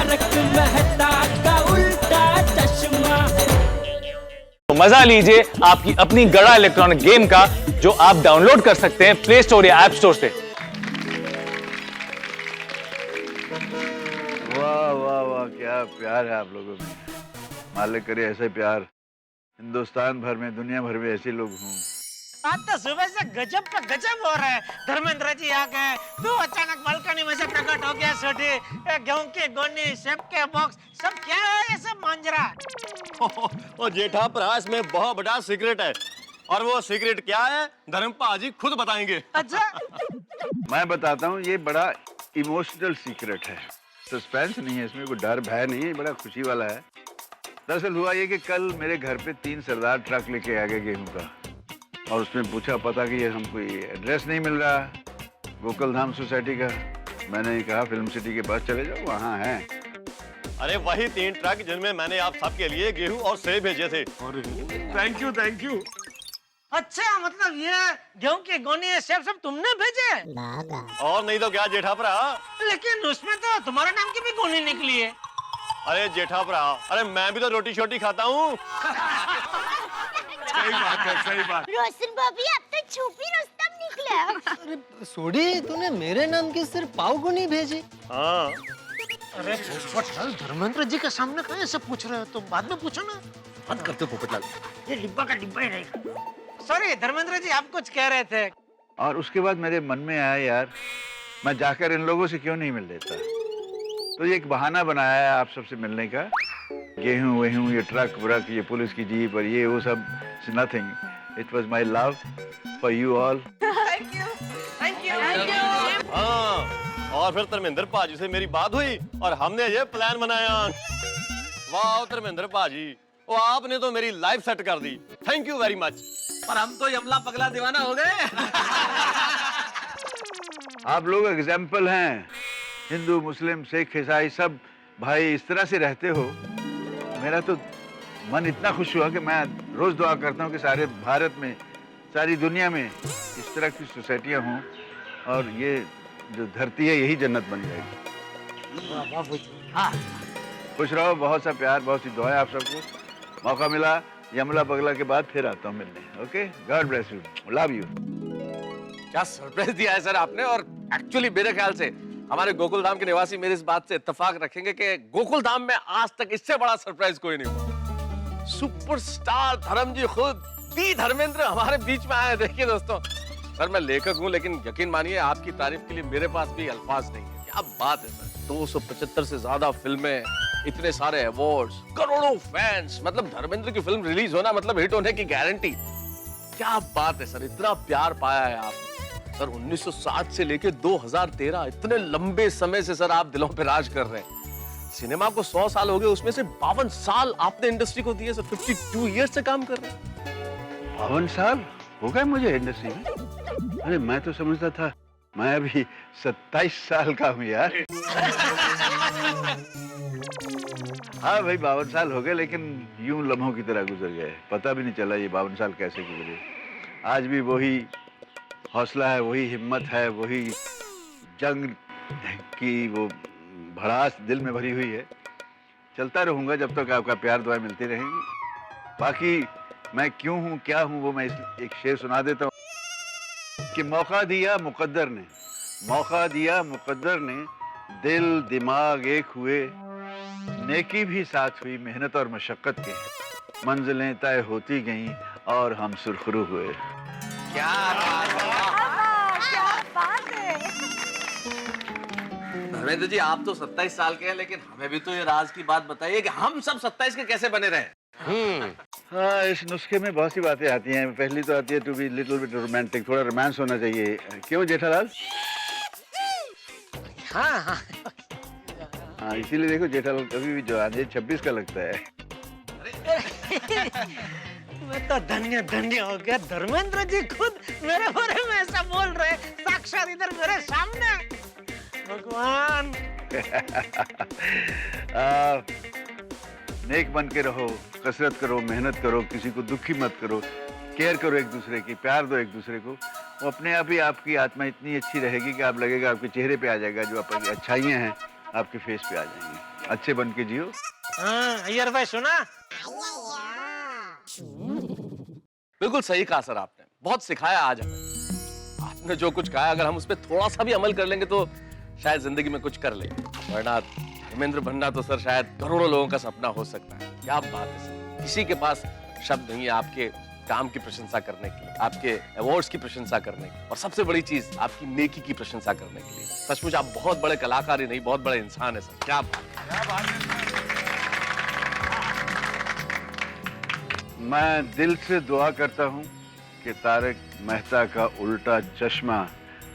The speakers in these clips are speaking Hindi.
तारक मेहता का उल्टा चश्मा। मजा लीजिए आपकी अपनी गड़ा इलेक्ट्रॉनिक गेम का, जो आप डाउनलोड कर सकते हैं प्ले स्टोर या ऐप स्टोर से। वाह वाह वाह, क्या प्यार है आप लोगों में। मालिक करे ऐसे प्यार हिंदुस्तान भर में, दुनिया भर में ऐसे लोग हों। आज तो सुबह से गजब पे गजब हो रहा है। धर्मेंद्र जी आ गए, तू अचानक बालकनी में से प्रकट हो गया। छोटे गेहूं के गोनी, सेब के बॉक्स, सब क्या है ये सब मांजरा? और जेठा प्रयास में बहुत बड़ा सीक्रेट है, और वो सीक्रेट क्या है धर्मपा जी खुद बताएंगे। अच्छा, मैं बताता हूँ, ये बड़ा इमोशनल सीक्रेट है। सस्पेंस नहीं है इसमें, कोई डर भय नहीं है, बड़ा खुशी वाला है। दरअसल हुआ ये कि कल मेरे घर पे 3 सरदार ट्रक लेके आ गए गेहूं का, और उसमें पूछा पता कि ये हमको ये एड्रेस नहीं मिल रहा गोकुल धाम सोसाइटी का। मैंने कहा फिल्म सिटी के पास चले जाओ, वहाँ है। अरे वही 3 ट्रक जिनमें मैंने आप सबके लिए गेहूं और सेब भेजे थे। Thank you thank you. अच्छा मतलब ये गेहूं के गोनी, सेब सब तुमने भेजे? और नहीं तो क्या जेठा भरा। लेकिन उसमें तो तुम्हारे नाम की भी गोनी निकली है। अरे जेठा भरा, अरे मैं भी तो रोटी छोटी खाता हूँ। सही बात है, सही बात। रोशन भाभी अब तो छुपी रुस्तम निकला। अरे सोडी, तूने मेरे नाम की सिर्फ पाव को नहीं भेजी? हाँ। अरे पोपटलाल, धर्मेंद्र जी के सामने कहाँ ऐसे पूछ रहे हो तुम? बाद में पूछो ना। बंद कर दो पोपटलाल। ये डिब्बा का डिब्बा ही रहेगा। सॉरी धर्मेंद्र जी, आप कुछ कह रहे थे। और उसके बाद मेरे मन में आया, यार मैं जाकर इन लोगों से क्यों नहीं मिल लेता। तो ये एक बहाना बनाया है आप सबसे मिलने का। गेहूं वेहूं, ये ट्रक व्रक, ये पुलिस की जीप और ये वो सब, nothing. It was my love for you all. Thank you thank you. हाँ, और फिर धर्मेंद्र पाजी से मेरी बात हुई और हमने ये प्लान बनाया। वाह धर्मेंद्र पाजी, वो आपने तो मेरी लाइफ सेट कर दी। Thank you very much. पर हम तो यमला पगला दीवाना हो गए। आप लोग एग्जाम्पल हैं। हिंदू मुस्लिम सिख ईसाई सब भाई इस तरह से रहते हो। मेरा तो मन इतना खुश हुआ कि मैं रोज दुआ करता हूँ कि सारे भारत में, सारी दुनिया में इस तरह की सोसाइटियाँ हों, और ये जो धरती है यही जन्नत बन जाएगी। खुश रहो, बहुत सा प्यार, बहुत सी दुआएं आप सबको। मौका मिला यमला पगला के बाद फिर आता हूँ मिलने। Okay, God bless you, love you. क्या सरप्राइज दिया है सर आपने। और एक्चुअली मेरे ख्याल से हमारे गोकुल धाम के निवासी मेरे इस बात से इत्तेफाक रखेंगे कि गोकुल धाम में आज तक इससे बड़ा सरप्राइज कोई नहीं हुआ। सुपरस्टार धर्म जी खुद, दी धर्मेंद्र हमारे बीच में आए। देखिए दोस्तों, सर मैं लेखक हूं, लेकिन यकीन मानिए आपकी तारीफ के लिए मेरे पास भी अल्फाज नहीं है। क्या बात है सर, 275 से ज्यादा फिल्में, इतने सारे अवार्ड्स, करोड़ों फैंस। मतलब धर्मेंद्र की फिल्म रिलीज होना मतलब हिट होने की गारंटी। क्या बात है सर, इतना प्यार पाया है आपने। सर 1960 से लेके 2013, इतने लंबे समय से सर आप दिलों पे राज कर रहे हैं। सिनेमा को 100 साल हो गए, उसमें से 52 साल आपने इंडस्ट्री को दिए सर। 52 ईयर्स से काम कर रहे हैं। 52 साल हो गए मुझे इंडस्ट्री में। अरे मैं तो समझता था मैं अभी 27 साल का हूँ यार। हाँ भाई 52 साल हो गए, लेकिन यूं लम्हों की तरह गुजर गए, पता भी नहीं चला ये 52 साल कैसे गुजरे। आज भी वही हौसला है, वही हिम्मत है, वही जंग की वो भड़ास दिल में भरी हुई है। चलता रहूंगा जब तक आपका प्यार दुआएं मिलती रहेंगी। बाकी मैं क्यों हूँ क्या हूँ वो मैं एक शेर सुना देता हूँ कि मौका दिया मुकद्दर ने, मौका दिया मुकद्दर ने, दिल दिमाग एक हुए, नेकी भी साथ हुई मेहनत और मशक्कत के, मंजिलें तय होती गईं और हम सुरखरू हुए। क्या बात है। धर्मेंद्र जी, आप तो 27 साल के हैं, लेकिन हमें भी तो ये राज की बात बताइए कि हम सब 27 के कैसे बने रहे। हाँ, इस नुस्खे में बहुत सी बातें आती हैं। पहली तो आती है to be little bit romantic, थोड़ा रोमांस होना चाहिए। क्यों जेठालाल? हाँ हाँ हाँ, इसीलिए देखो जेठालाल कभी भी जो आज 26 का लगता है। मैं तो धन्य धन्य हो गया। धर्मेंद्र जी खुद मेरे बारे में ऐसा बोल रहे, साक्षात इधर मेरे सामने। भगवान। नेक बन के रहो, कसरत करो, मेहनत करो, किसी को दुखी मत करो, केयर करो एक दूसरे की, प्यार दो एक दूसरे को। वो अपने आप ही आपकी आत्मा इतनी अच्छी रहेगी कि आप लगेगा आपके चेहरे पे आ जाएगा, जो आपकी अच्छाइयाँ हैं आपके फेस पे आ जाएंगी। अच्छे बन के जियो। हाँ अय्यर भाई सुना? बिल्कुल सही कहा सर आपने, बहुत सिखाया आज हमें। आपने जो कुछ कहा अगर हम उस पर थोड़ा सा भी अमल कर लेंगे तो शायद जिंदगी में कुछ कर लेंगे, वरना धर्मेंद्र बनना तो सर शायद करोड़ों लोगों का सपना हो सकता है। क्या बात है सर, किसी के पास शब्द नहीं है आपके काम की प्रशंसा करने के लिए, आपके अवार्ड्स की प्रशंसा करने के लिए, और सबसे बड़ी चीज आपकी नेकी की प्रशंसा करने के लिए। सचमुच आप बहुत बड़े कलाकार ही नहीं, बहुत बड़े इंसान है सर। क्या बात है। मैं दिल से दुआ करता हूं कि तारक मेहता का उल्टा चश्मा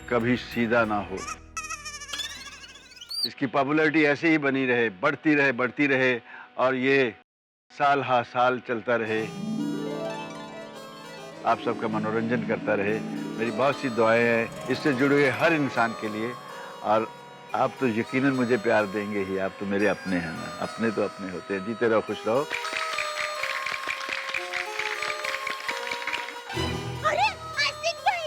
कभी सीधा ना हो। इसकी पॉपुलैरिटी ऐसे ही बनी रहे, बढ़ती रहे और ये साल हा साल चलता रहे, आप सबका मनोरंजन करता रहे। मेरी बहुत सी दुआएं हैं इससे जुड़े हुए हर इंसान के लिए, और आप तो यकीनन मुझे प्यार देंगे ही, आप तो मेरे अपने हैं ना, अपने तो अपने होते हैं। जीते रहो, खुश रहो। अरे आसिफ भाई,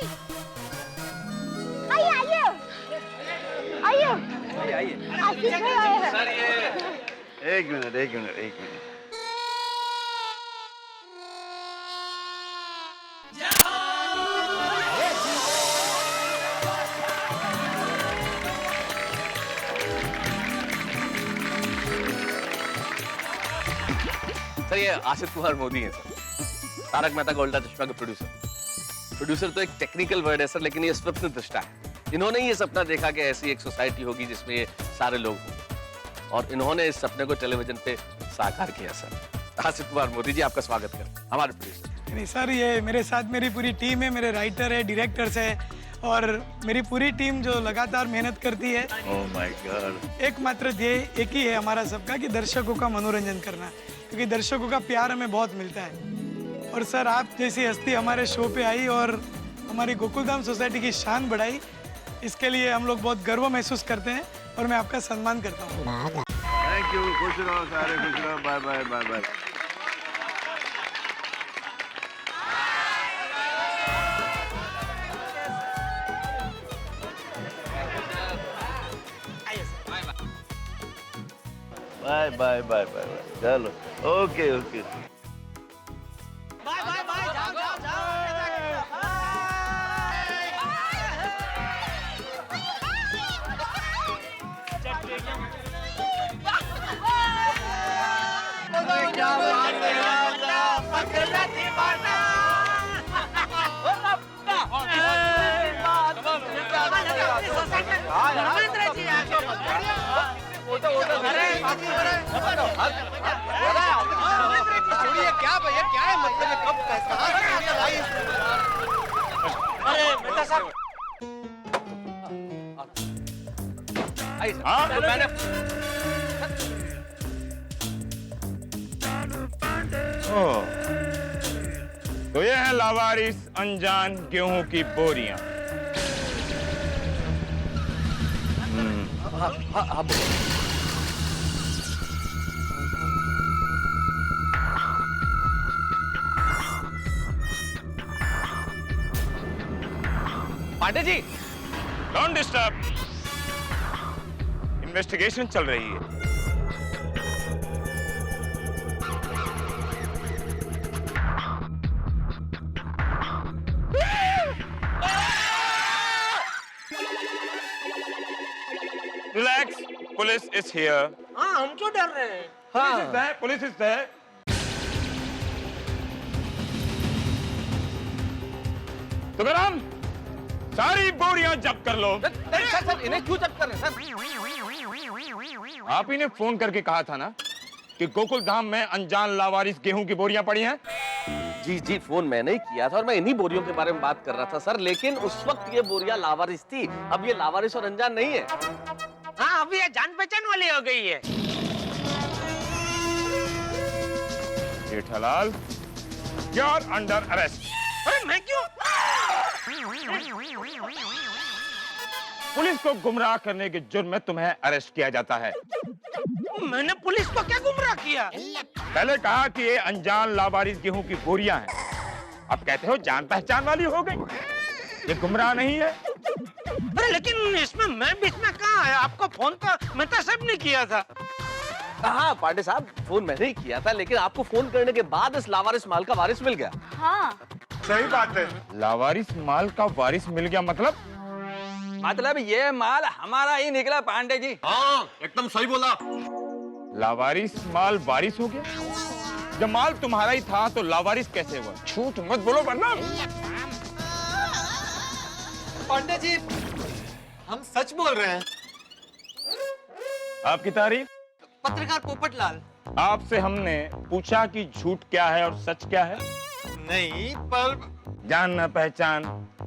आइए आसिफ भाई आए हैं। सर ये एक मिनट। सर ये आसिफ कुमार मोदी हैं सर, तारक मेहता का उल्टा चश्मा के प्रोड्यूसर तो एक टेक्निकल वर्ड है सर, लेकिन ये स्वप्न दृष्टा है। इन्होंने ये सपना देखा कि ऐसी एक सोसाइटी होगी जिसमें ये सारे लोग हों, और इन्होंने इस सपने को टेलीविजन पे साकार किया सर। आसिफ कुमार मोदी जी आपका स्वागत करें, हमारे प्रोड्यूसर। नहीं सर, ये मेरे साथ मेरी पूरी टीम है, मेरे राइटर है, डायरेक्टर्स है, और मेरी पूरी टीम जो लगातार मेहनत करती है। Oh my God. एकमात्र ध्येय एक ही है हमारा सबका, कि दर्शकों का मनोरंजन करना, क्योंकि दर्शकों का प्यार हमें बहुत मिलता है। और सर आप जैसी हस्ती हमारे शो पे आई और हमारी गोकुलधाम सोसाइटी की शान बढ़ाई, इसके लिए हम लोग बहुत गर्व महसूस करते हैं और मैं आपका सम्मान करता हूँ। थैंक यू, खुश रहो सारे, खुश रहो। Bye bye bye bye. Bye bye bye bye bye. चलो ओके ओके। बाय जाओ। धर्मेंद्र जी क्या भैया, क्या है मतलब, कब कहाँ अरे बेटा साहब, तो मैंने तो ये है लावारिस अनजान गेहूं की बोरियां। Pandey ji, don't disturb, investigation चल रही है। Relax, police is here. हाँ हम क्यों डर रहे हैं? Police is there. तो गरम सारी बोरियां जब्त कर लो। सर इन्हें क्यों जब्त कर रहे हैं सर? आप ही ने फोन करके कहा था ना कि गोकुल धाम में अनजान लावारिस गेहूं की बोरियां पड़ी हैं। जी फोन मैंने ही किया था और मैं इन्हीं बोरियों के बारे में बात कर रहा था सर, लेकिन उस वक्त ये बोरियां लावारिस थी, अब ये लावारिस और अनजान नहीं है। हाँ अभी ये जान पहचान वाली हो गई है। Jethalal, you are under arrest. अरे मैं क्यों? पुलिस को गुमराह करने के जुर्म में तुम्हें अरेस्ट किया जाता है। मैंने पुलिस को क्या गुमराह किया? पहले कहा कि ये अनजान लावारिस गेहूं की बोरियां हैं, अब कहते हो जान पहचान वाली हो गई। ये गुमराह नहीं है। अरे लेकिन इसमें मैं बीच में कहाँ है? आपको फोन तो मेहता साहब ने किया था। हाँ पांडे साहब, फोन मैंने ही किया था, लेकिन आपको फोन करने के बाद इस लावारिस माल का वारिस मिल गया। हाँ सही बात है, लावारिस माल का वारिस मिल गया मतलब ये माल हमारा ही निकला पांडे जी। हाँ एकदम सही बोला। लावारिस माल वारिस हो गया। जब माल तुम्हारा ही था तो लावारिस कैसे हुआ? झूठ मत बोलो वरना। पांडे जी, हम सच बोल रहे हैं। आपकी तारीफ? पत्रकार पोपटलाल। आपसे हमने पूछा कि झूठ क्या है और सच क्या है। नहीं, पर जान न पहचान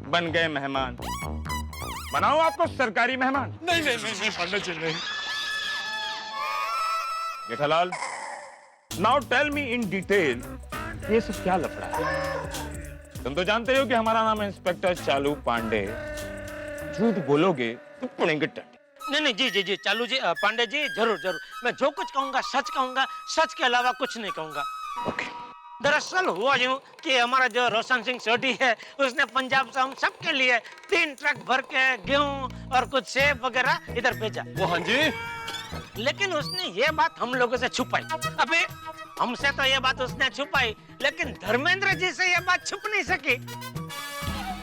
बन गए मेहमान। बनाओ आपको सरकारी मेहमान। नहीं पांडे जी नहीं। Jethalal, now tell me in detail, ये सब क्या लफड़ा है? तुम तो जानते हो कि हमारा नाम है इंस्पेक्टर चालू पांडे। झूठ बोलोगे तो पड़ेंगे टंडे। नहीं जी जी जी चालू जी, पांडे जी, जरूर जरूर, मैं जो कुछ कहूंगा सच के अलावा कुछ नहीं कहूंगा। दरअसल हुआ यूं कि हमारा जो रोशन सिंह सोढ़ी है, उसने पंजाब से हम सबके लिए 3 ट्रक भर के गेहूं और कुछ सेब वगैरह इधर भेजा। वो हाँ जी, लेकिन उसने ये बात हम लोगों से छुपाई। अबे हमसे तो ये बात उसने छुपाई, लेकिन धर्मेंद्र जी से ये बात छुप नहीं सकी।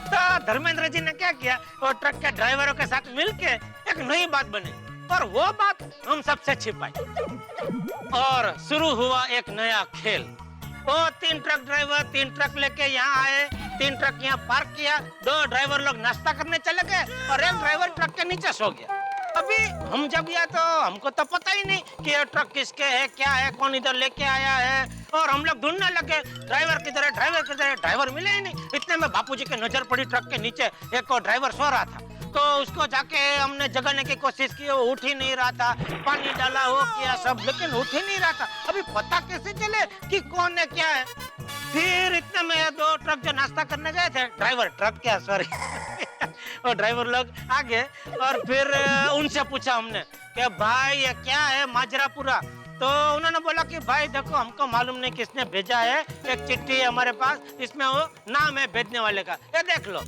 तो धर्मेंद्र जी ने क्या किया, वो ट्रक के ड्राइवरों के साथ मिलके एक नई बात बनी और वो बात हम सबसे छिपाई। और शुरू हुआ एक नया खेल। वो 3 ट्रक ड्राइवर 3 ट्रक लेके यहाँ आए, 3 ट्रक यहाँ पार्क किया, 2 ड्राइवर लोग नाश्ता करने चले गए और एक ड्राइवर ट्रक के नीचे सो गया। अभी हम जब गया तो हमको तो पता ही नहीं कि ये ट्रक किसके है, क्या है, कौन इधर लेके आया है। और हम लोग ढूंढने लगे ड्राइवर किधर है, ड्राइवर मिले ही नहीं। इतने में बापूजी के नजर पड़ी ट्रक के नीचे एक और ड्राइवर सो रहा था। तो उसको जाके हमने जगाने की कोशिश की, वो उठ ही नहीं रहा था। पानी डाला, वो किया सब, लेकिन उठ ही नहीं रहा था। अभी पता कैसे चले कि कौन है क्या है? फिर इतने में 2 ट्रक जो नाश्ता करने गए थे, वो ड्राइवर लोग आ गए और फिर उनसे पूछा हमने कि भाई ये क्या है माजरा पूरा। तो उन्होंने बोला कि भाई देखो, हमको मालूम नहीं किसने भेजा है, एक चिट्ठी है हमारे पास, इसमें वो नाम है भेजने वाले का, ये देख लो।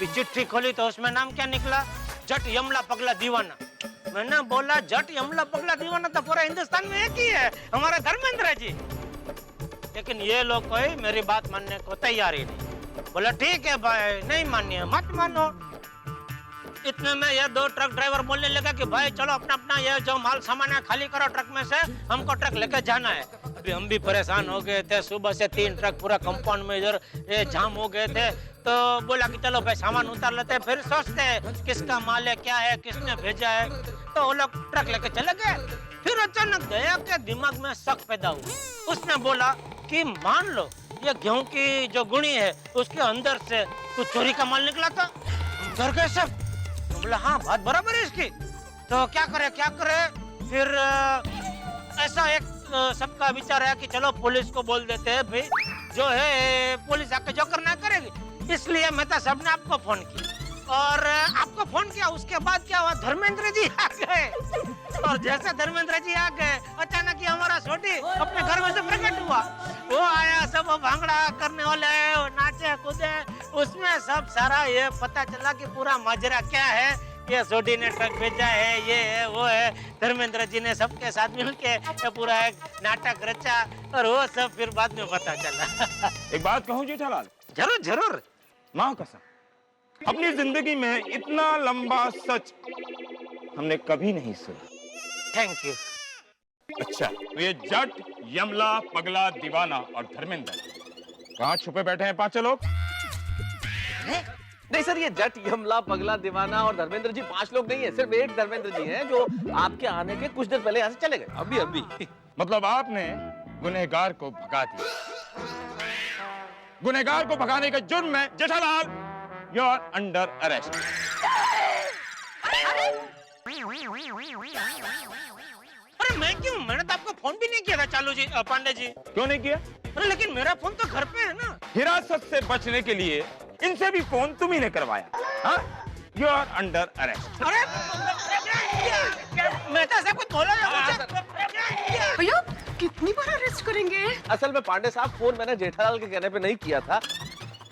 चिट्ठी खोली तो उसमें नाम क्या निकला, जट यमला पगला दीवाना। मैंने बोला जट यमला पगला दीवाना तो पूरा हिंदुस्तान में एक ही है, हमारे धर्मेंद्र जी। लेकिन ये लोग कोई मेरी बात मानने को तैयार ही नहीं। बोला ठीक है भाई, नहीं मानिए मत मानो। इतने में ये 2 ट्रक ड्राइवर बोलने लगा कि भाई चलो अपना अपना ये जो माल सामान है खाली करो ट्रक में से, हमको ट्रक लेकर जाना है। अभी हम भी परेशान हो गए थे, सुबह से 3 ट्रक पूरा कंपाउंड में इधर ये जाम हो गए थे। तो बोला कि चलो भाई सामान उतार लेते हैं, फिर सोचते हैं किसका माल है, क्या है, किसने भेजा है। तो वो लोग ट्रक लेके चले गए। फिर अचानक दया के दिमाग में शक पैदा हुआ। उसने बोला कि मान लो ये गेहूं की जो गुणी है उसके अंदर से कुछ चोरी का माल निकला था, डर गए सब। बोला हाँ बात बराबर है इसकी, तो क्या करे। फिर ऐसा एक सबका विचार है कि चलो पुलिस को बोल देते हैं, भाई जो है पुलिस आके जो करना करेगी। इसलिए मैं तो सबने आपको फोन किया और आपको फोन किया। उसके बाद क्या हुआ, धर्मेंद्र जी आ गए और जैसे धर्मेंद्र जी आ गए अचानक ही हमारा छोटी अपने घर में से प्रकट हुआ। वो आया, सब वो भांगड़ा करने वाले वो नाचे कूदे, उसमें सब सारा ये पता चला कि पूरा माजरा क्या है। ये सोडी ने ट्रक भेजा है, ये है वो है। धर्मेंद्र जी ने सबके साथ मिलके ये पूरा एक नाटक रचा और वो सब फिर बाद में पता चला। एक बात कहूं जेठालाल? जरूर जरूर। माँ कसम, अपनी जिंदगी में इतना लंबा सच हमने कभी नहीं सुना। Thank you. अच्छा, तो ये जट यमला पगला दीवाना और धर्मेंद्र कहाँ छुपे बैठे हैं 5 लोग? नहीं सर, ये जट यमला पगला दीवाना और धर्मेंद्र जी 5 लोग नहीं है, सिर्फ एक धर्मेंद्र जी हैं जो आपके आने के कुछ देर पहले यहाँ से चले गए, अभी। मतलब आपने गुनहगार को भगा दिया। गुनहगार को भगाने का जुर्म में Jethalal, you are under arrest. अरे मैं क्यों? मैंने तो आपको फोन भी नहीं किया था चालू जी, पांडे जी। क्यों नहीं किया? अरे लेकिन मेरा फोन तो घर पे है ना। हिरासत से बचने के लिए इनसे भी फोन तुम ही ने करवाया। हाँ, यू आर अंडर अरेस्ट। अरे मैं तो ऐसा कुछ बोला नहीं। भैया कितनी बार अरेस्ट करेंगे? असल में पांडे साहब, फोन मैंने जेठालाल के कहने पे नहीं किया था,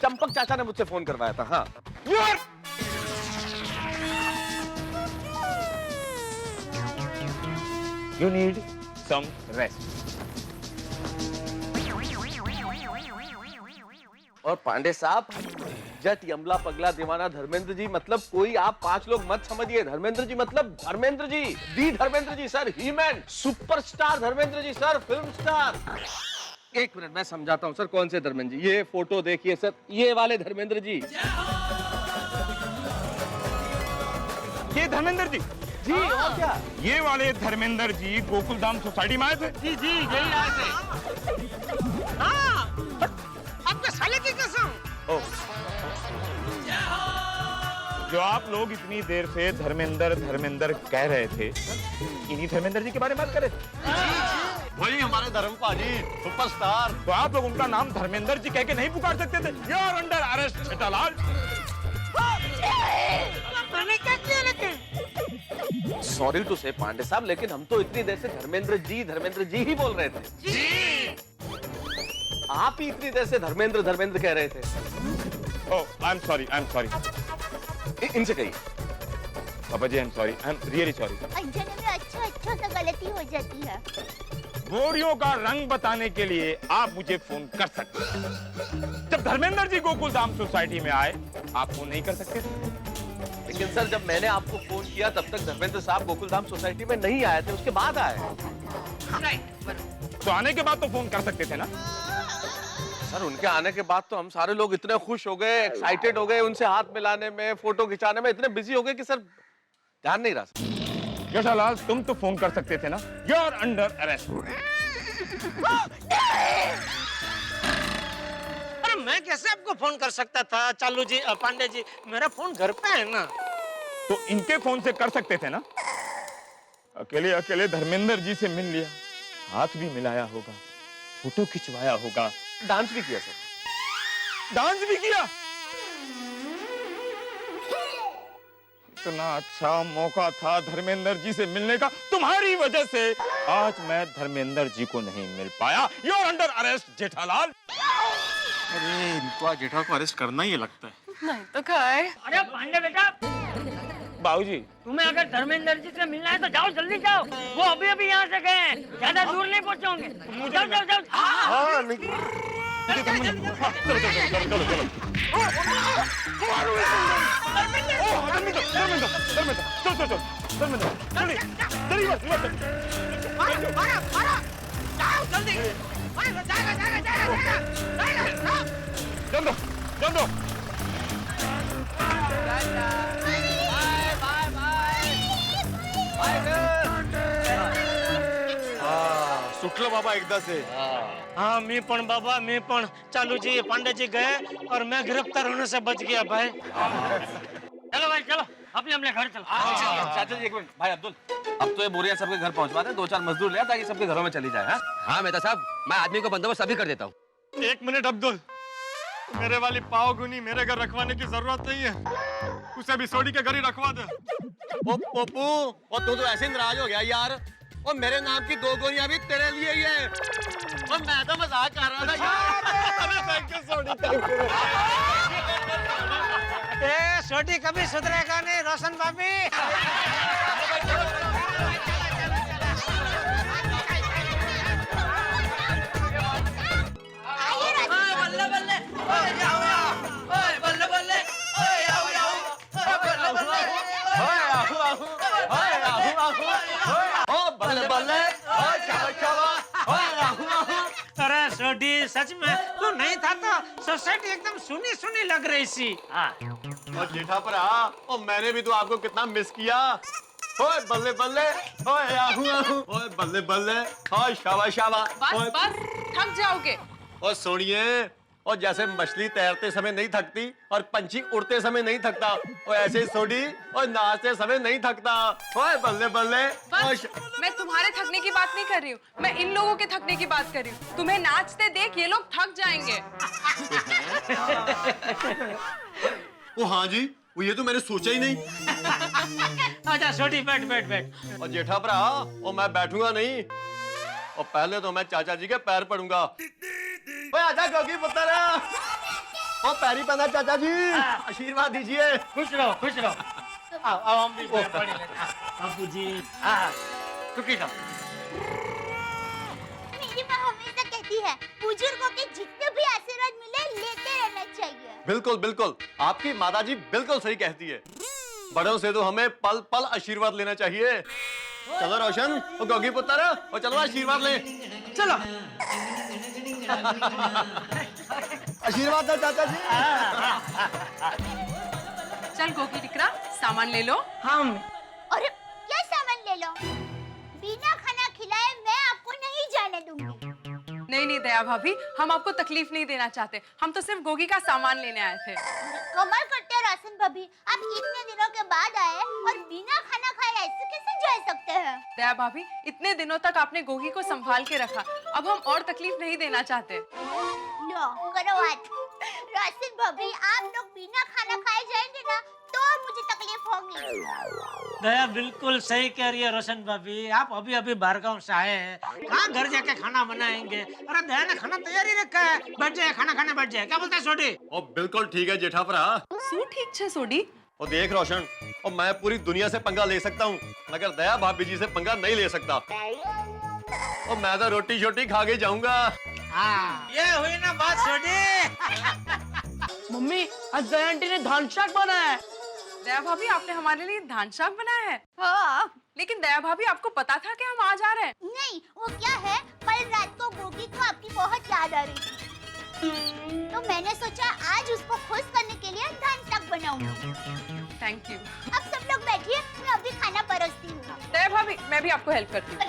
चंपक चाचा ने मुझसे फोन करवाया था। हाँ, you are You need some rest. और पांडे साहब, जट यमला पगला दीवाना धर्मेंद्र जी मतलब कोई आप 5 लोग मत समझिए। धर्मेंद्र जी मतलब धर्मेंद्र जी, दी Dharmendra ji sir, He-Man, superstar Dharmendra ji sir, film star. एक मिनट मैं समझाता हूँ सर कौन से धर्मेंद्र जी। ये फोटो देखिए सर, ये वाले धर्मेंद्र जी। ये धर्मेंद्र जी? जी और क्या? ये वाले धर्मेंद्र जी गोकुलधाम सोसाइटी में आए थे? जी जी यही आए थे। हाँ, आपके साले की कसम। जो आप लोग इतनी देर से धर्मेंद्र धर्मेंद्र कह रहे थे, इन्हीं धर्मेंद्र जी के बारे में बात कर रहे थे? वही हमारे धर्म पाजी, सुपरस्टार। तो आप लोग उनका नाम धर्मेंद्र जी कह के नहीं पुकार सकते थे? You are under arrest Chhetalal. मैंने क्या किया लेकिन? सॉरी टू से पांडे साहब, लेकिन हम तो इतनी देर से धर्मेंद्र जी ही बोल रहे थे। जी। आप ही इतनी देर से धर्मेंद्र धर्मेंद्र कह रहे थे। Oh, I am sorry, I am sorry. इनसे कहिए। पापा जी, I am sorry, I am really sorry. अंजन में अच्छा सा गलती हो जाती है। गोरियों का रंग बताने के लिए आप मुझे फोन कर सकते हैं। जब धर्मेंद्र जी गोकुलधाम सोसाइटी में आए, आप फोन नहीं कर सकते थे? लेकिन सर जब मैंने आपको फोन किया तब तक धर्मेंद्र साहब गोकुलधाम सोसाइटी में नहीं आए थे, उसके बाद आए। तो आने के बाद तो फोन कर सकते थे ना? सर उनके आने के बाद तो हम सारे लोग इतने खुश हो गए, एक्साइटेड हो गए, उनसे हाथ मिलाने में, फोटो खिंचाने में इतने बिजी हो गए कि सर ध्यान नहीं रहा सर। यशालाल, तुम तो फोन कर सकते थे ना? You are under arrest. अरे मैं कैसे आपको फोन कर सकता था चालू जी, पांडे जी, मेरा फोन घर पे है ना। तो इनके फोन से कर सकते थे ना? अकेले अकेले धर्मेंद्र जी से मिल लिया, हाथ भी मिलाया होगा, फोटो खिंचवाया होगा, डांस भी किया सर। डांस भी किया। इतना अच्छा मौका था धर्मेंद्र जी से मिलने का, तुम्हारी वजह से आज मैं धर्मेंद्र जी को नहीं मिल पाया। You are under arrest Jethalal. अरे इनको आज जेठा को अरेस्ट करना ही लगता है। नहीं तो क्या है? अरे पांडे बेटा, बाबूजी, तुम्हें अगर धर्मेंद्र जी से मिलना है तो जाओ, जल्दी जाओ। वो अभी अभी यहाँ से गए हैं, ज्यादा दूर नहीं पहुँचोगे। जाओ जाओ जाओ। हाँ नहीं। सुटलो बाबा एकदा से। हाँ मी पण बाबा, मी पण। चालू जी, पांडे जी गए और मैं गिरफ्तार होने से बच गया भाई। चलो भाई चलो, अपने अपने घर चलो। चाचा जी एक मिनट, भाई अब्दुल, अब तो ये बोरियां सबके घर पहुंचवा दे, 2-4 मजदूर ले ताकि सबके घरों में चली जाए। हाँ मेहता साहब, मैं आदमी को बंदोबस्त अभी कर देता हूँ। 1 मिनट अब्दुल, मेरे वाली पाव गुनी मेरे घर रखवाने की जरूरत नहीं है, उसे भी सोडी के घर ही रखवा दे। ओ पप्पू, और तू तो ऐसे नाराज हो गया यार। और मेरे नाम की 2 गोलियां भी तेरे लिए ही है। और मैं तो मजाक कर रहा था यार। अरे thank you Sodhi, thank you. ए छोटी कभी सुधरेगा नहीं रोशन भाभी। अरे छोटी, सच में तू नहीं था तो सोसाइटी एकदम सुनी सुनी लग रही सी। और जेठा पर और मैंने भी तो आपको कितना मिस किया। ओए बल्ले बल्ले, ओए आहू आहू, ओए बल्ले बल्ले, ओए शाबा शाबा। बस बस, थक जाओगे। और सुनिए, और जैसे मछली तैरते समय नहीं थकती और पंछी उड़ते समय नहीं थकता, और ऐसे ही सोडी और नाचते समय नहीं थकता। ओए बल्ले बल्ले। बस, मैं तुम्हारे थकने की बात नहीं कर रही हूँ, मैं इन लोगों के थकने की बात कर रही हूँ। तुम्हें नाचते देख ये लोग थक जाएंगे। ओ हाँ जी, वो ये तो मैंने सोचा ही नहीं। अच्छा छोटी, बैठ बैठ बैठ। और जेठा भरा, और मैं बैठूंगा नहीं, और पहले तो मैं चाचा जी के पैर पड़ूंगा। ओए आजा गोगी पुत्र, ओ पैरी पहना चाचा जी, आशीर्वाद दीजिए। खुश रहो, खुश रहो। आओ हम भी पढ़ लेते हैं। बापू जी, हाँ, चुकी जाओ। बिल्कुल बिल्कुल, आपकी माताजी बिल्कुल सही कहती है। बड़ों से तो हमें पल पल आशीर्वाद लेना चाहिए। चलो रोशन और गोगी पुत्र, और चलो आशीर्वाद ले। चलो। आशीर्वाद दो चाचा जी। चल गोगी टिकरा, सामान ले लो। हम और क्या सामान ले लो? बिना खाना खिलाए मैं आपको नहीं जाने दूंगी। नहीं नहीं दया भाभी, हम आपको तकलीफ नहीं देना चाहते, हम तो सिर्फ गोगी का सामान लेने आए थे। कमाल करते हो राशन भाभी, आप इतने दिनों के बाद आए और बिना खाना खाए ऐसे कैसे जा सकते हैं? दया भाभी, इतने दिनों तक आपने गोगी को संभाल के रखा, अब हम और तकलीफ नहीं देना चाहते। लो करो बात। राशन भाभी, आप लोग बिना खाना खाए जाएंगे ना तो मुझे तकलीफ होगी। दया बिल्कुल सही कह रही है रोशन भाभी, आप अभी अभी बाहर गाँव से आए हैं, कहाँ घर जाके खाना बनाएंगे? अरे दया ने खाना तैयार ही रखा है, बैठ जाए खाना खाने बैठ जाए। क्या बोलता है सोडी? ओ बिल्कुल ठीक है जेठापरा। શું ઠીક છે સોડી? और देख रोशन, और मैं पूरी दुनिया से पंगा ले सकता हूँ, मगर दया भाभी जी से पंगा नहीं ले सकता। और मैं तो रोटी शोटी खा के जाऊंगा। हाँ, ये हुई ना बात सोडी। मम्मी, आज दया आंटी ने धान शाक बनाया है। दया भाभी, आपने हमारे लिए धान शाक बनाया है? हाँ। लेकिन दया भाभी, आपको पता था कि हम आज आ रहे हैं? नहीं, वो क्या है, कल रात को गोगी को आपकी बहुत याद आ रही थी, तो मैंने सोचा आज उसको खुश करने के लिए धान शाक बनाऊंगी। Thank you. अब सब लोग बैठिए, मैं अभी खाना परोसती हूँ। दया भाभी, मैं भी आपको हेल्प करती हूँ।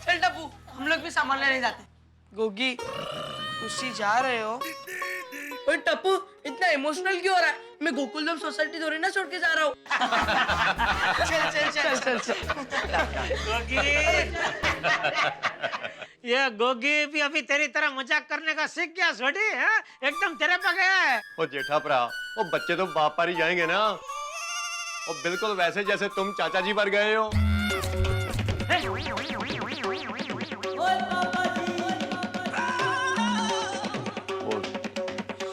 चल टप्पू, हम लोग भी सामान लेने जाते हैं। गोगी, तुसी जा रहे हो? ओए टप्पू, इतना इमोशनल क्यों हो रहा है? मैं गोकुलधाम सोसाइटी थोड़ी ना छोड़ के जा रहा हूँ। चल। गोगी, ये गोगी भी अभी तेरी तरह मजाक करने का सीख गया सोडी, है? एकदम तेरे पे गया है। ओ जेठापरा, वो बच्चे तो बाप पर ही जाएंगे ना, और बिल्कुल वैसे जैसे तुम चाचा जी पर गए हो।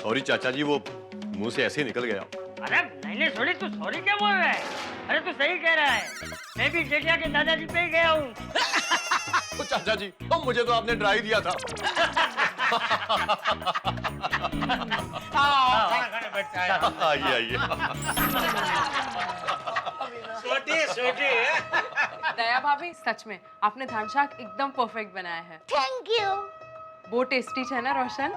सॉरी चाचा जी, वो मुंह से ऐसे निकल गया। अरे नहीं सॉरी, तू सॉरी क्या बोल रहा है? अरे तू सही कह रहा है, मैं भी जेठिया के दादाजी पे ही गया हूँ। तो चाचा जी, तो मुझे तो आपने ड्राई दिया था। खाना खाने बैठता है। आइए आइए। सोडी। दया भाभी, सच में आपने धान शाक एकदम परफेक्ट बनाया है। Thank you. बहुत टेस्टी है ना रोशन?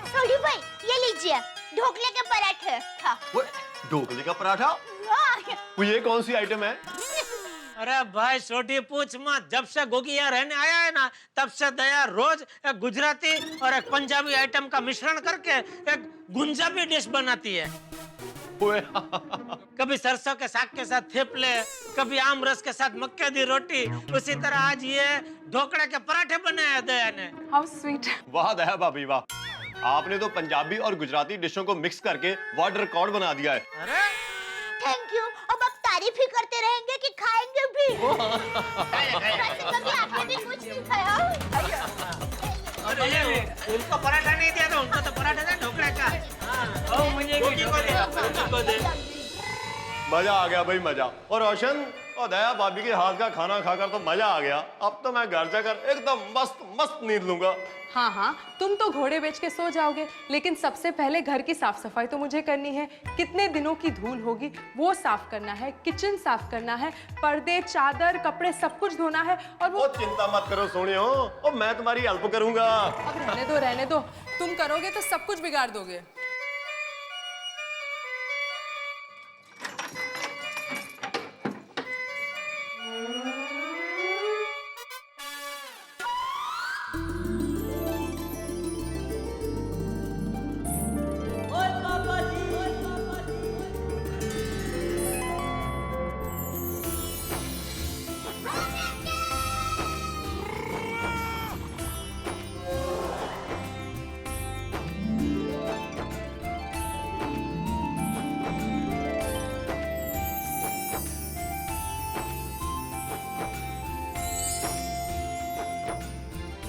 सोडी भाई, ये लीजिए ढोकले के पराठे। वो ढोकले का पराठा? वो ये कौन सी आइटम है? अरे भाई सोडी पूछ मत, जब से गोगी यहाँ रहने आया है ना, तब से दया रोज एक गुजराती और एक पंजाबी आइटम का मिश्रण करके एक गुंजाबी डिश बनाती है। कभी सरसों के साग के साथ थेपले, कभी आम रस के साथ मक्के दी रोटी, उसी तरह आज ये ढोकले के पराठे बनाए हैं दया ने। How sweet. वाह दया भाभी वाह, आपने तो पंजाबी और गुजराती डिशों को मिक्स करके वर्ल्ड रिकॉर्ड बना दिया है। अरे थैंक यू। अब आप तारीफ ही करते रहेंगे कि खाएंगे भी? वैसे कभी आपने भी कुछ नहीं खाया? अरे उनको पराठा नहीं दिया था, उनको तो पराठा था ढोकले का। ओ मुझे गोगी को दे। मजा आ गया भाई, मजा। और रोशन और दया भाभी के हाथ का खाना खाकर तो मजा आ गया। अब तो मैं घर जाकर एकदम मस्त मस्त नींद लूंगा। हाँ हाँ, तुम तो घोड़े बेच के सो जाओगे, लेकिन सबसे पहले घर की साफ सफाई तो मुझे करनी है। कितने दिनों की धूल होगी वो साफ करना है, किचन साफ करना है, पर्दे चादर कपड़े सब कुछ धोना है। और वो चिंता मत करो सोनियो, और मैं तुम्हारी हेल्प करूंगा। अब रहने दो, तुम करोगे तो सब कुछ बिगाड़ दोगे।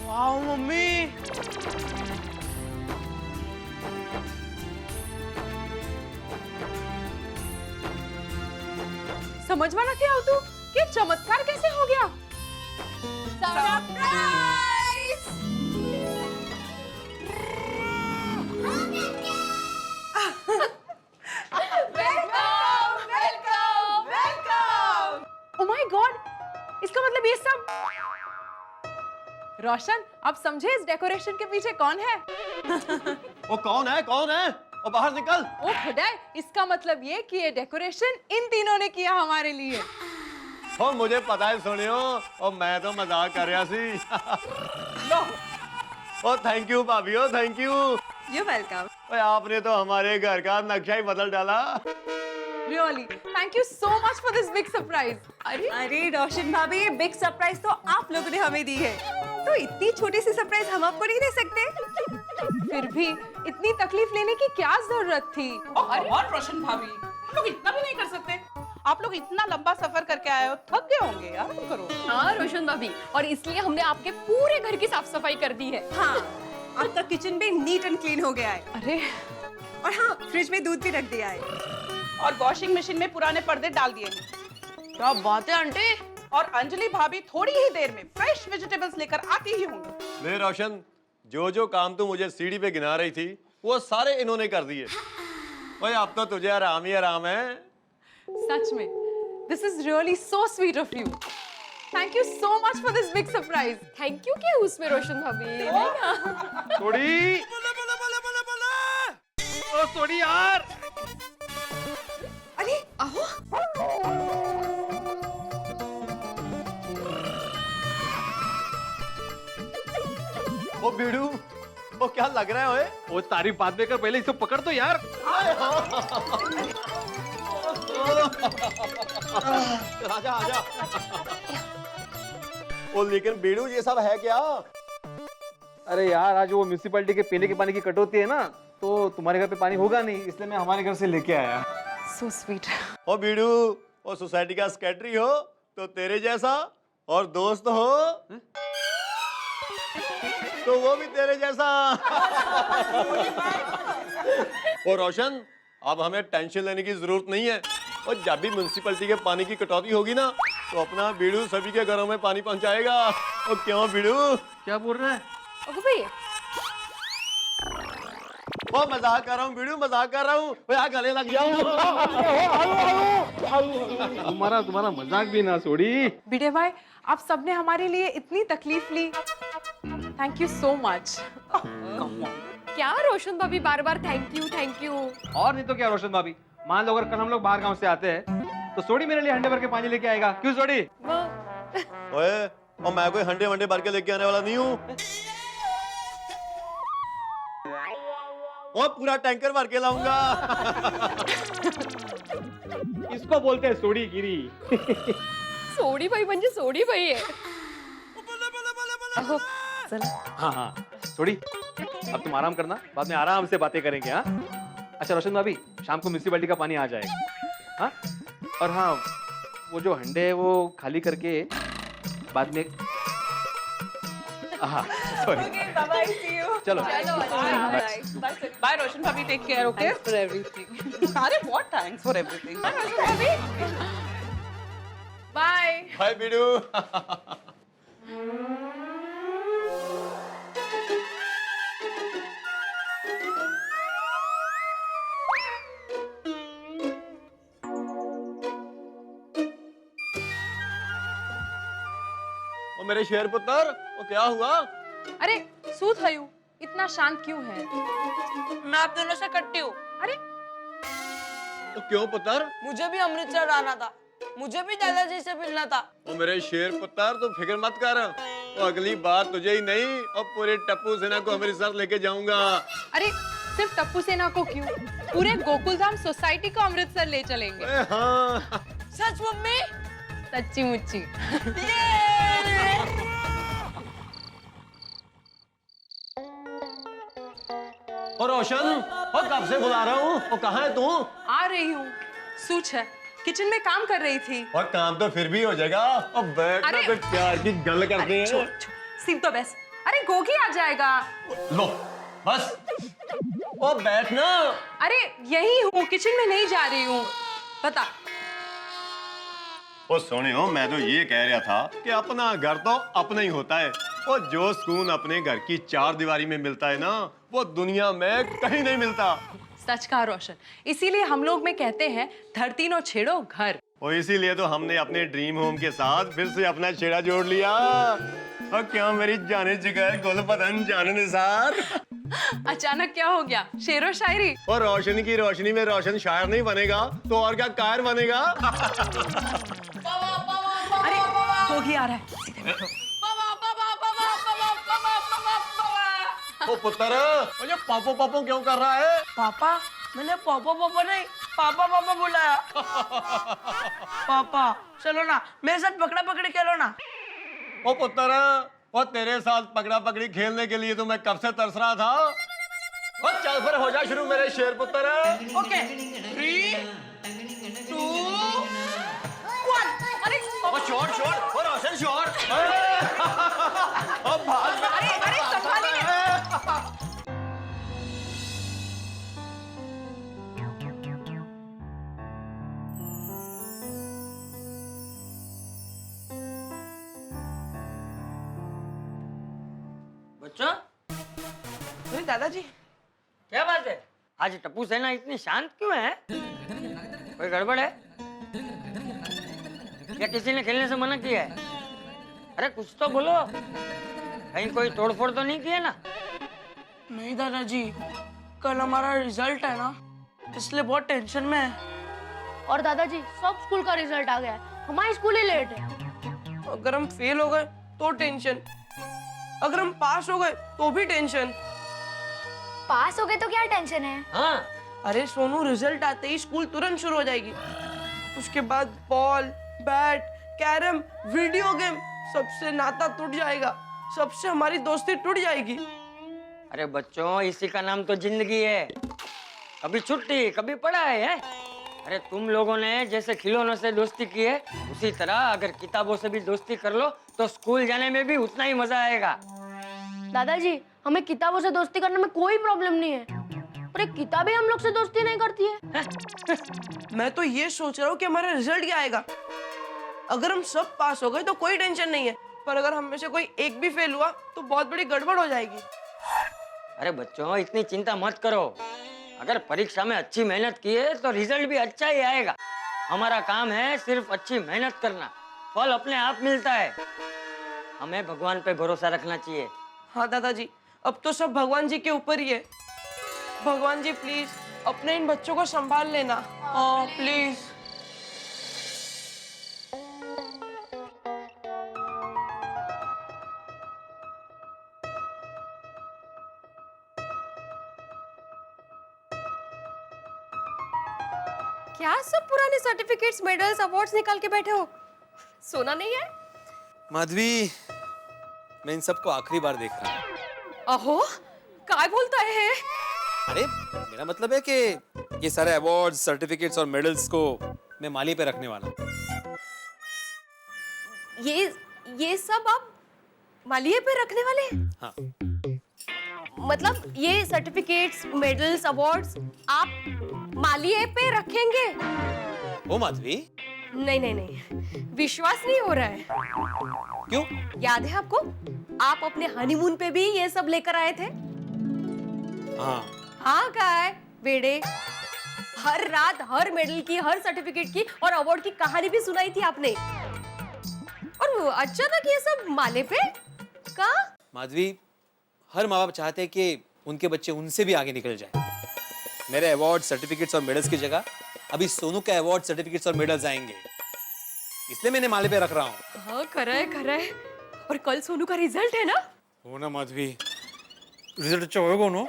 वाह मम्मी, समझवा નથી આવતું કે ચમત્કાર कैसे हो गया? सरप्राइज! इसका मतलब ये सब। रोशन, आप समझे इस डेकोरेशन के पीछे कौन है? वो कौन है, कौन है? वो बाहर निकल। ओ खुदाई, इसका मतलब ये कि ये डेकोरेशन इन तीनों ने किया हमारे लिए। ओ मुझे पता है सुनियो, और मैं तो मजाक कर रहा सी। ओ थैंक यू भाभी, ओ थैंक यू। You welcome. ओए आपने तो हमारे घर का नक्शा ही बदल डाला। Really, thank you so much for this big surprise. अरे रोशन भाभी, ये बिग सरप्राइज तो आप लोगों ने हमें दी है, तो इतनी छोटी सी सरप्राइज हम आपको नहीं दे सकते? फिर भी इतनी तकलीफ लेने की क्या जरूरत थी? और रोशन भाभी, हम लोग इतना भी नहीं कर सकते। आप लोग इतना लंबा सफर करके आए हो, थक गए होंगे यार, तुम करो। हाँ रोशन भाभी, और इसलिए हमने आपके पूरे घर की साफ सफाई कर दी है। हाँ, आपका किचन भी नीट एंड क्लीन हो गया है। अरे, और हाँ, फ्रिज में दूध भी रख दिया है। और वॉशिंग मशीन में पुराने पर्दे डाल दिए हैं। क्या बात है आंटी। और अंजलि भाभी थोड़ी ही देर में फ्रेश वेजिटेबल्स लेकर आती ही होंगी। ले रोशन, जो जो काम तू मुझे सीढ़ी पे गिना रही थी, वो सारे इन्होंने कर दिए। ओए अब तो तुझे आराम ही आराम है। सच में, this is really so sweet of you. Thank you so much for this big surprise. Thank you क्या उसमें रोशन भाभी? थोड़ी ओ थोड़ी यार। अरे आओ। ओ बीड़ू, वो क्या लग रहा है ओए? वो तारीफ बाद में कर, पहले इसे पकड़ तो यार। आजा आजा। ओ लेकिन बीड़ू, ये सब है क्या? अरे यार, आज वो म्यूनिसिपैलिटी के पीने के पानी की कटौती है ना, तो तुम्हारे घर पे पानी होगा नहीं, इसलिए मैं हमारे घर से लेके आया। So sweet. ओ बीड़ू, ओ सोसाइटी का सेक्रेटरी हो तो तेरे जैसा, और दोस्त हो तो वो भी तेरे जैसा। ओ रोशन, अब हमें टेंशन लेने की जरूरत नहीं है। और जब भी म्युनिसिपैलिटी के पानी की कटौती होगी ना, तो अपना बीड़ू सभी के घरों में पानी पहुंचाएगा। ओ क्यों बीड़ू? क्या बोल रहा है? ओके भाई, ओ मजाक कर रहा हूँ बीड़ू, मजाक कर रहा हूँ। यहाँ गले लग जाऊं। तुम्हारा मजाक भी ना छोड़ी। बिडे भाई, आप सबने हमारे लिए इतनी तकलीफ ली। Thank you so much. क्या रोशन भाभी बार बार थैंक यू। और नहीं तो क्या रोशन भाभी, मान लो अगर कल हम लोग बाहर गांव से आते हैं तो सोडी मेरे लिए हंडे भर के पानी लेके आएगा। क्यों सोडी? ओए, और मैं कोई हंडे वंडे भर के लेके आने वाला नहीं हूँ। और पूरा टैंकर भर के लाऊंगा। इसको बोलते हैं सोडी गिरी। सोडी भाई म्हणजे सोडी भाई है। हाँ, सोडी, अब तुम आराम करना, बाद में आराम से बातें करेंगे। हाँ, अच्छा रोशन भाभी, शाम को म्यूनिसिपैलिटी का पानी आ जाएगा। हाँ, और हाँ, वो जो हंडे है वो खाली करके बाद में। हाँ, सॉरी। चलो। बाय रोशन भाभी, take care. Okay for everything. अरे what thanks for everything. Bye Roshan भाभी। बाय। हाय बीड़ू। ओ मेरे शेर पुत्र, वो क्या हुआ? अरे सू थयू, इतना शांत क्यों है? मैं आप दोनों से कट्टी हूँ। अरे तो क्यों पुत्र? मुझे भी अमृतसर आना था, मुझे भी दादाजी से मिलना था। ओ मेरे शेर पुत्र, तू फिक्र मत कर। तो अगली बार तुझे ही नहीं, और पूरे टप्पू सेना को अमृतसर लेके जाऊंगा। अरे सिर्फ टप्पू सेना को क्यों, पूरे गोकुलधाम सोसाइटी को अमृतसर ले चलेंगे। हाँ। सच मम्मी? सच्ची मुच्ची। और रोशन, और कब से बुला रहा हूँ, और कहाँ है तू? आ रही हूँ। सूच है, किचन में काम कर रही थी। और काम तो फिर भी हो जाएगा। और बैठ ना, अरे- कोई प्यार की गल करते हैं। सिम तो बस। अरे गोगी आ जाएगा। लो बस, और बैठ ना। अरे यही हूँ, किचन में नहीं जा रही हूँ। बता। ओ सुनियो, मैं तो ये कह रहा था कि अपना घर तो अपना ही होता है, और जो सुकून अपने घर की चार दीवारी में मिलता है ना, वो दुनिया में कहीं नहीं मिलता। सच कहा रोशन, इसीलिए हम लोग में कहते हैं धरती नो छेड़ो घर। और इसीलिए तो हमने अपने ड्रीम होम के साथ फिर से अपना छेड़ा जोड़ लिया। और क्या मेरी जाने जिगर गुलबदन जाने निसार। अचानक क्या हो गया? शेरो शायरी? और रोशनी की रोशनी में रोशन शायर नहीं बनेगा तो और क्या कायर बनेगा। अरे गोगी आ रहा है, सीधे बैठो। ओ पुत्र, मुझे पापो पापो क्यों कर रहा है? पापा, मैंने पापा पापा नहीं पापा पापा बुलाया। पापा चलो ना मेरे साथ पकड़ा पकड़ी खेलो ना। ओ पुत्र, और तेरे साथ पकड़ा पकड़ी खेलने के लिए तो मैं कब से तरस रहा था। और चल फिर हो जा शुरू मेरे शेर पुत्र। ओके 3 2 1। अरे शोर शोर और रोशन शोर। अब भाग। अरे अरे संभालिए। बच्चों, अरे दादाजी क्या बात है? आज टप्पू सेना इतनी शांत क्यों है? कोई गड़बड़ है या किसी ने खेलने से मना किया है? अरे कुछ तो बोलो, कहीं कोई तोड़फोड़ तो नहीं किया ना? नहीं दादाजी, कल हमारा रिजल्ट है ना, इसलिए बहुत टेंशन में है। और दादाजी सब स्कूल का रिजल्ट आ गया है, हमारी स्कूल ही लेट है। अगर हम फेल हो गए तो टेंशन, अगर हम पास हो गए तो भी टेंशन। पास हो गए तो क्या टेंशन है? हाँ, अरे सोनू, रिजल्ट आते ही स्कूल तुरंत शुरू हो जाएगी। उसके बाद ball, bat, carrom, video game, सबसे नाता टूट जाएगा, सबसे हमारी दोस्ती टूट जाएगी। अरे बच्चों, इसी का नाम तो जिंदगी है। कभी छुट्टी कभी पढ़ाई है। अरे तुम लोगों ने जैसे खिलौनों से दोस्ती की है, उसी तरह अगर किताबों से भी दोस्ती कर लो तो स्कूल जाने में भी उतना ही मजा आएगा। दादाजी हमें किताबों से दोस्ती करने में कोई प्रॉब्लम नहीं है, पर एक किताबें हम लोग से दोस्ती नहीं करती है। मैं तो ये सोच रहा हूँ कि हमारा रिजल्ट क्या आएगा। अगर हम सब पास हो गए तो कोई टेंशन नहीं है, पर अगर हम में से कोई एक भी फेल हुआ तो बहुत बड़ी गड़बड़ हो जाएगी। अरे बच्चों, इतनी चिंता मत करो। अगर परीक्षा में अच्छी मेहनत की है तो रिजल्ट भी अच्छा ही आएगा। हमारा काम है सिर्फ अच्छी मेहनत करना, फल अपने आप मिलता है। हमें भगवान पे भरोसा रखना चाहिए। हाँ दादाजी, अब तो सब भगवान जी के ऊपर ही है। भगवान जी प्लीज अपने इन बच्चों को संभाल लेना। प्लीज। क्या सब पुराने सर्टिफिकेट्स, मेडल्स, अवार्ड्स निकाल के बैठे हो? सोना नहीं है? माधवी, मैं इन सबको आखिरी बार देख रहा हूँ। अहो, काय बोलता है? अरे मेरा मतलब है कि ये सारे अवार्ड्स, सर्टिफिकेट्स और मेडल्स को मैं माली पे रखने वाला हूँ। ये सब आप मालिये पे रखने वाले हैं? हाँ। मतलब ये सर्टिफिकेट्स, मेडल्स, अवार्ड्स आप मालिये पे रखेंगे? ओ माधवी, नहीं नहीं नहीं, विश्वास नहीं हो रहा है। क्यों? याद है आपको, आप अपने हनीमून पे भी ये सब लेकर आए थे। हाँ हाँ काय बेड़े, हर रात हर मेडल की, हर सर्टिफिकेट की और अवार्ड की कहानी भी सुनाई थी आपने। और वो अचानक ये सब माले पे का? माधवी, हर माँ बाप चाहते हैं कि उनके बच्चे उनसे भी आगे निकल जाए। मेरे अवार्ड, सर्टिफिकेट्स और मेडल्स की जगह अभी सोनू के अवार्ड, सर्टिफिकेट्स और मेडल्स आएंगे, इसलिए मैंने माले पे रख रहा हूँ। हाँ खरा है। और कल सोनू का रिजल्ट है ना? हो ना माधवी, रिजल्ट अच्छा होगा ना?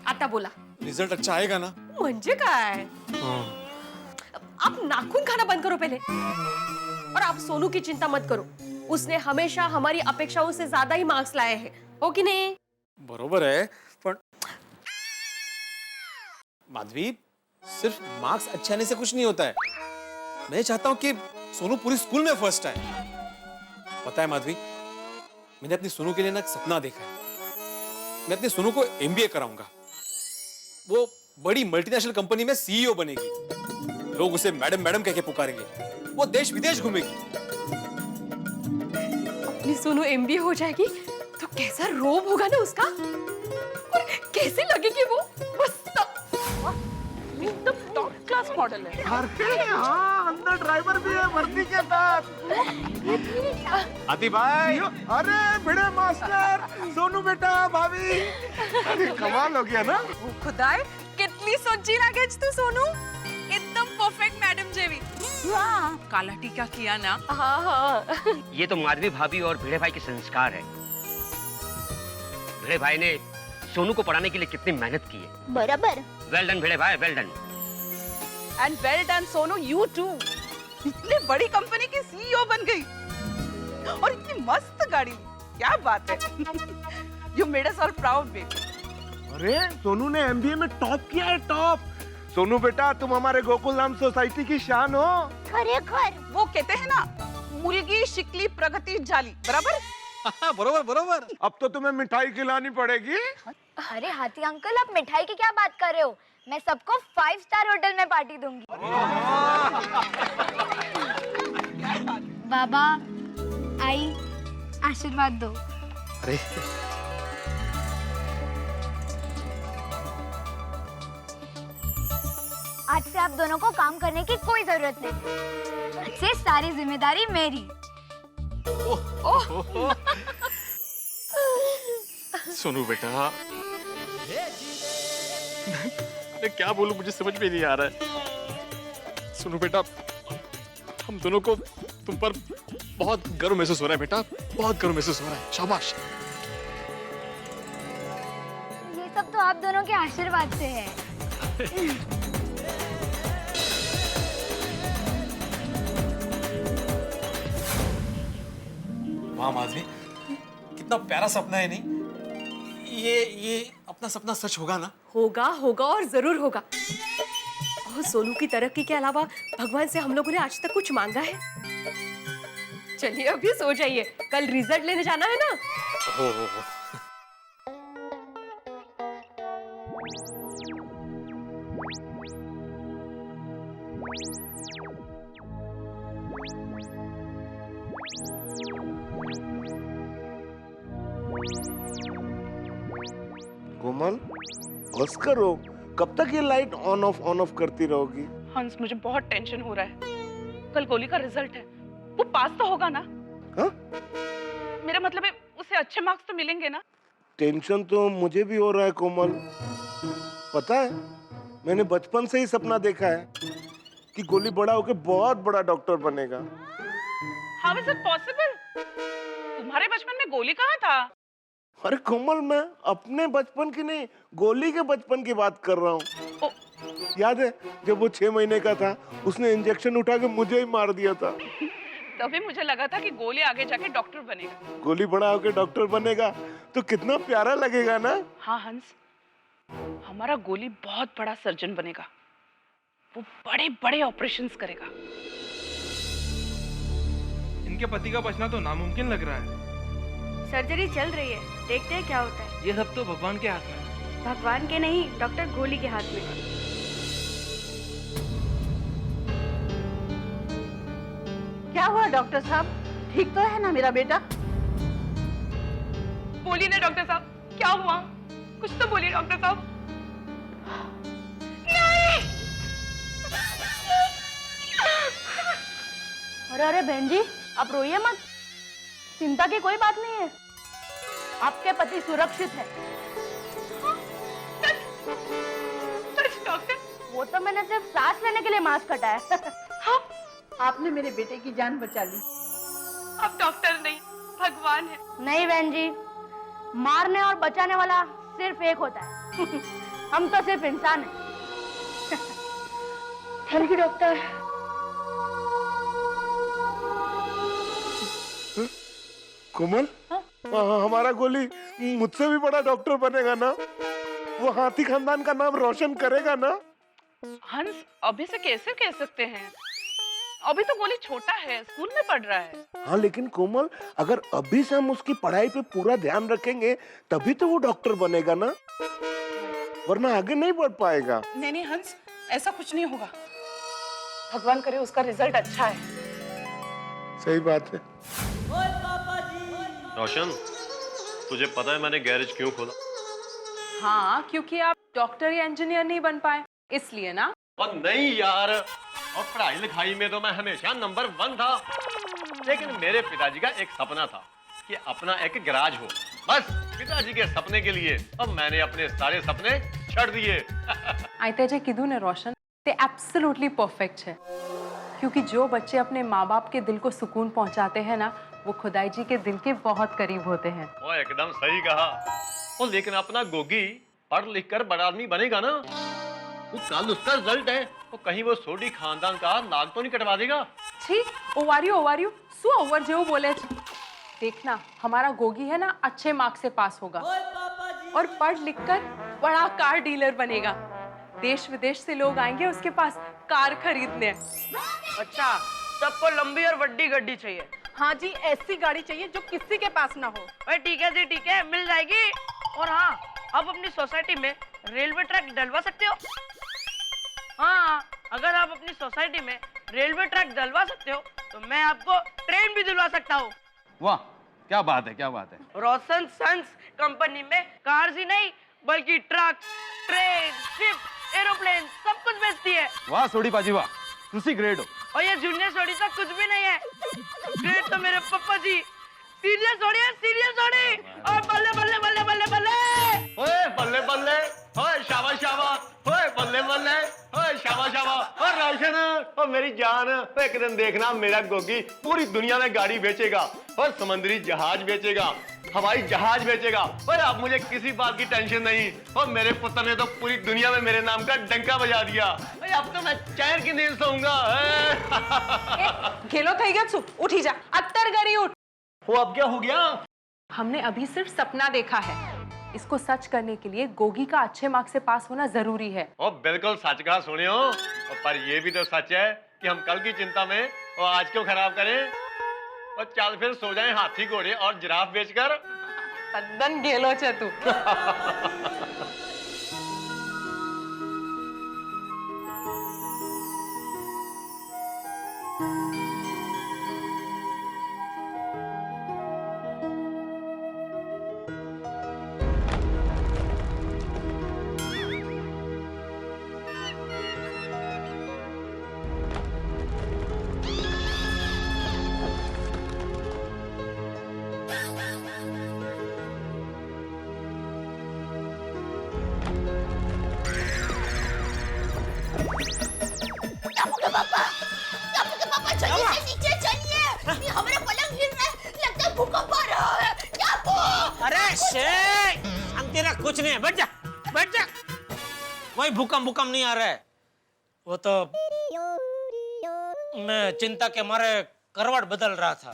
आता बोला रिजल्ट अच्छा आएगा ना? म्हणजे काय? आप नाखून खाना बंद करो पहले। और आप सोनू की चिंता मत करो, उसने हमेशा हमारी अपेक्षाओं से ज्यादा ही मार्क्स लाए हैं, हो कि नहीं? बरोबर है, पर माधवी, सिर्फ मार्क्स अच्छे आने से कुछ नहीं होता है। मैं चाहता हूँ कि सोनू पूरी स्कूल में फर्स्ट आए। पता है माधवी, मैंने अपनी सोनू के लिए ना एक सपना देखा है। मैं अपने सोनू को एमबीए कराऊंगा। वो बड़ी मल्टीनेशनल कंपनी में सीईओ बनेगी। लोग उसे मैडम मैडम कह के पुकारेंगे। वो देश विदेश घूमेगी। अपनी सोनू एमबीए हो जाएगी तो कैसा रोब होगा ना उसका, और कैसे लगेगी वो मस्त एकदम टॉप क्लास पास मॉडल है। अरे हाँ, अंदर ड्राइवर भी है वर्दी के साथ। आती भाई, अरे भिड़े मास्टर, सोनू बेटा, भाभी, अरे कमाल हो गया ना। खुदाय कितनी सोची लागे तू सोनू, एकदम परफेक्ट मैडम जेवी। वाह, काला टीका किया ना। हाँ हाँ। ये तो माधवी भाभी और भिड़े भाई के संस्कार है। भिड़े भाई ने सोनू को पढ़ाने के लिए कितनी मेहनत की है। बराबर। वेल डन भिड़े भाई, well done. And well done Sonu, you too. इतनी बड़ी कंपनी की सीईओ बन गई और इतनी मस्त गाड़ी ली, क्या बात है। You made us all proud baby. अरे सोनू ने एमबीए में टॉप किया है, टॉप। सोनू बेटा, तुम हमारे गोकुल धाम सोसाइटी की शान हो। खरेखर। वो कहते हैं ना, मुर्गी शिकली प्रगति जाली, बराबर। बरोबर बरोबर। अब तो तुम्हें मिठाई खिलानी पड़ेगी। अरे हाथी अंकल, आप मिठाई की क्या बात कर रहे हो? मैं सबको 5 स्टार होटल में पार्टी दूंगी। बाबा, आई, आशीर्वाद दो। अरे आज से आप दोनों को काम करने की कोई जरूरत नहीं। आज से सारी जिम्मेदारी मेरी। सोनू बेटा, मैं क्या बोलूं, मुझे समझ में नहीं आ रहा है। सोनू बेटा, हम दोनों को तुम पर बहुत गर्व महसूस हो रहा है बेटा, बहुत गर्व महसूस हो रहा है। शाबाश। ये सब तो आप दोनों के आशीर्वाद से है। वाह माधवी, कितना प्यारा सपना है नहीं? ये अपना सपना सच होगा ना? होगा होगा और जरूर होगा। और सोनू की तरक्की के अलावा भगवान से हम लोगों ने आज तक कुछ मांगा है? चलिए अभी सो जाइए, कल रिजल्ट लेने जाना है ना। हो। कोमल, बस करो। कब तक ये लाइट ऑन ऑफ करती रहोगी? हंस, मुझे बहुत टेंशन हो रहा है। कल गोली का रिजल्ट है, वो पास तो होगा ना? हाँ? मेरा मतलब है उसे अच्छे मार्क्स तो मिलेंगे ना? टेंशन तो मुझे भी हो रहा है कोमल। पता है, मैंने बचपन से ही सपना देखा है कि गोली बड़ा होकर बहुत बड़ा डॉक्टर बनेगा। How is it possible? तुम्हारे बचपन में गोली कहाँ था? अरे कोमल, मैं अपने बचपन की नहीं, गोली के बचपन की बात कर रहा हूँ। याद है जब वो 6 महीने का था, उसने इंजेक्शन उठा के मुझे ही मार दिया था। तभी मुझे लगा था कि गोली आगे जाके डॉक्टर बनेगा। गोली बड़ा होकर डॉक्टर बनेगा तो कितना प्यारा लगेगा ना? हाँ हंस, हमारा गोली बहुत बड़ा सर्जन बनेगा। वो बड़े बड़े ऑपरेशंस करेगा। इनके पति का बचना तो नामुमकिन लग रहा है। सर्जरी चल रही है, देखते हैं क्या होता है। ये सब तो भगवान के हाथ में है। भगवान के नहीं, डॉक्टर गोली के हाथ में। क्या हुआ डॉक्टर साहब, ठीक तो है ना मेरा बेटा? बोलिए ना डॉक्टर साहब, क्या हुआ? कुछ तो बोलिए डॉक्टर साहब। अरे बहन जी, आप रोइए मत, चिंता की कोई बात नहीं है। आपके पति सुरक्षित है। डॉक्टर, वो तो मैंने सिर्फ सांस लेने के लिए मास्क हटाया। हाँ? आपने मेरे बेटे की जान बचा ली। आप डॉक्टर नहीं, भगवान है। नहीं बहन जी, मारने और बचाने वाला सिर्फ एक होता है। हम तो सिर्फ इंसान हैं। Thank you doctor. कोमल, हमारा गोली मुझसे भी बड़ा डॉक्टर बनेगा ना? वो हाथी खानदान का नाम रोशन करेगा ना? हंस, अभी से कैसे कह सकते हैं? अभी तो गोली छोटा है, स्कूल में पढ़ रहा है। हाँ लेकिन कोमल, अगर अभी से हम उसकी पढ़ाई पे पूरा ध्यान रखेंगे तभी तो वो डॉक्टर बनेगा ना, वरना आगे नहीं बढ़ पाएगा। नहीं नहीं हंस, ऐसा कुछ नहीं होगा। भगवान करे उसका रिजल्ट अच्छा है। सही बात है। रोशन, तुझे पता है मैंने गैरेज क्यों खोला? हाँ, क्योंकि आप डॉक्टर या इंजीनियर नहीं बन पाए, इसलिए ना। और नहीं यार, और पढ़ाई लिखाई में तो मैं हमेशा नंबर 1 था, लेकिन मेरे पिताजी का एक सपना था कि अपना एक गैराज हो। बस पिताजी के सपने के लिए अब मैंने अपने सारे सपने छोड़ दिए। आयते जे कीधु ने रोशन, ते एब्सोल्युटली परफेक्ट है, क्योंकि जो बच्चे अपने माँ बाप के दिल को सुकून पहुंचाते हैं ना, वो खुदाई जी के दिल के बहुत करीब होते हैं। वो एकदम सही कहा। ओ लेकिन अपना गोगी पढ़ लिख कर बड़ा आदमी बनेगा ना, वो कल उसका रिजल्ट है, तो कहीं वो सोडी खानदान का नाक तो नहीं कटवा देगा। छी, ओवारियो सु ओवर जेऊ बोले छे। देखना, हमारा गोगी है ना, अच्छे मार्क्स से पास होगा और पढ़ लिख कर बड़ा कार डीलर बनेगा। देश विदेश से लोग आएंगे उसके पास कार खरीदने। अच्छा, सबको लंबी और बड़ी गड्डी चाहिए। हाँ जी, ऐसी गाड़ी चाहिए जो किसी के पास ना हो। भाई ठीक है जी, ठीक है, मिल जाएगी। और हाँ, आप अपनी सोसाइटी में रेलवे ट्रैक डलवा सकते हो। हाँ, अगर आप अपनी सोसाइटी में रेलवे ट्रैक डलवा सकते हो तो मैं आपको ट्रेन भी दिलवा सकता हूँ। वाह, क्या बात है, क्या बात है। रोशन सन्स कंपनी में कार्स ही नहीं बल्कि ट्रक, ट्रेन, शिप, एरोप्लेन सब कुछ बेचती है। वाह सोडी पाजी वाह, तुसी ग्रेट हो। और ये जूनियर सोडी तो कुछ भी नहीं है, ग्रेट तो मेरे पप्पा जी। सीरियस सोडी है, सीरियस सोडी। और बल्ले बल्ले बल्ले बल्ले बल्ले, ओए बल्ले बल्ले, ओए शाबाश शाबाश, ओए बल्ले बल्ले, ओए शाबाश शाबाश। और रोशन, और मेरी जान, एक दिन देखना मेरा गोगी पूरी दुनिया में गाड़ी बेचेगा, और समुद्री जहाज बेचेगा, हवाई जहाज बेचेगा। और अब मुझे किसी बात की टेंशन नहीं। और मेरे पुत्र ने तो पूरी दुनिया में मेरे नाम का डंका बजा दिया। अब तो मैं चैन की नींद सोऊंगा। खेलो थई गया छु, उठी जा, अत्तर गरी उठ। वो अब क्या हो गया? हमने अभी सिर्फ सपना देखा है, इसको सच करने के लिए गोगी का अच्छे मार्क्स से पास होना जरूरी है। ओ बिल्कुल सच कहा सुनियो, पर ये भी तो सच है कि हम कल की चिंता में और आज क्यों खराब करें। और चल फिर सो जाएं हाथी घोड़े और जिराफ बेचकर। तद्दन गेलो छे तू। कुछ नहीं है, बैठ जा, बैठ जा। वही भूकंप नहीं आ रहा है, वो तो मैं चिंता के मारे करवट बदल रहा था।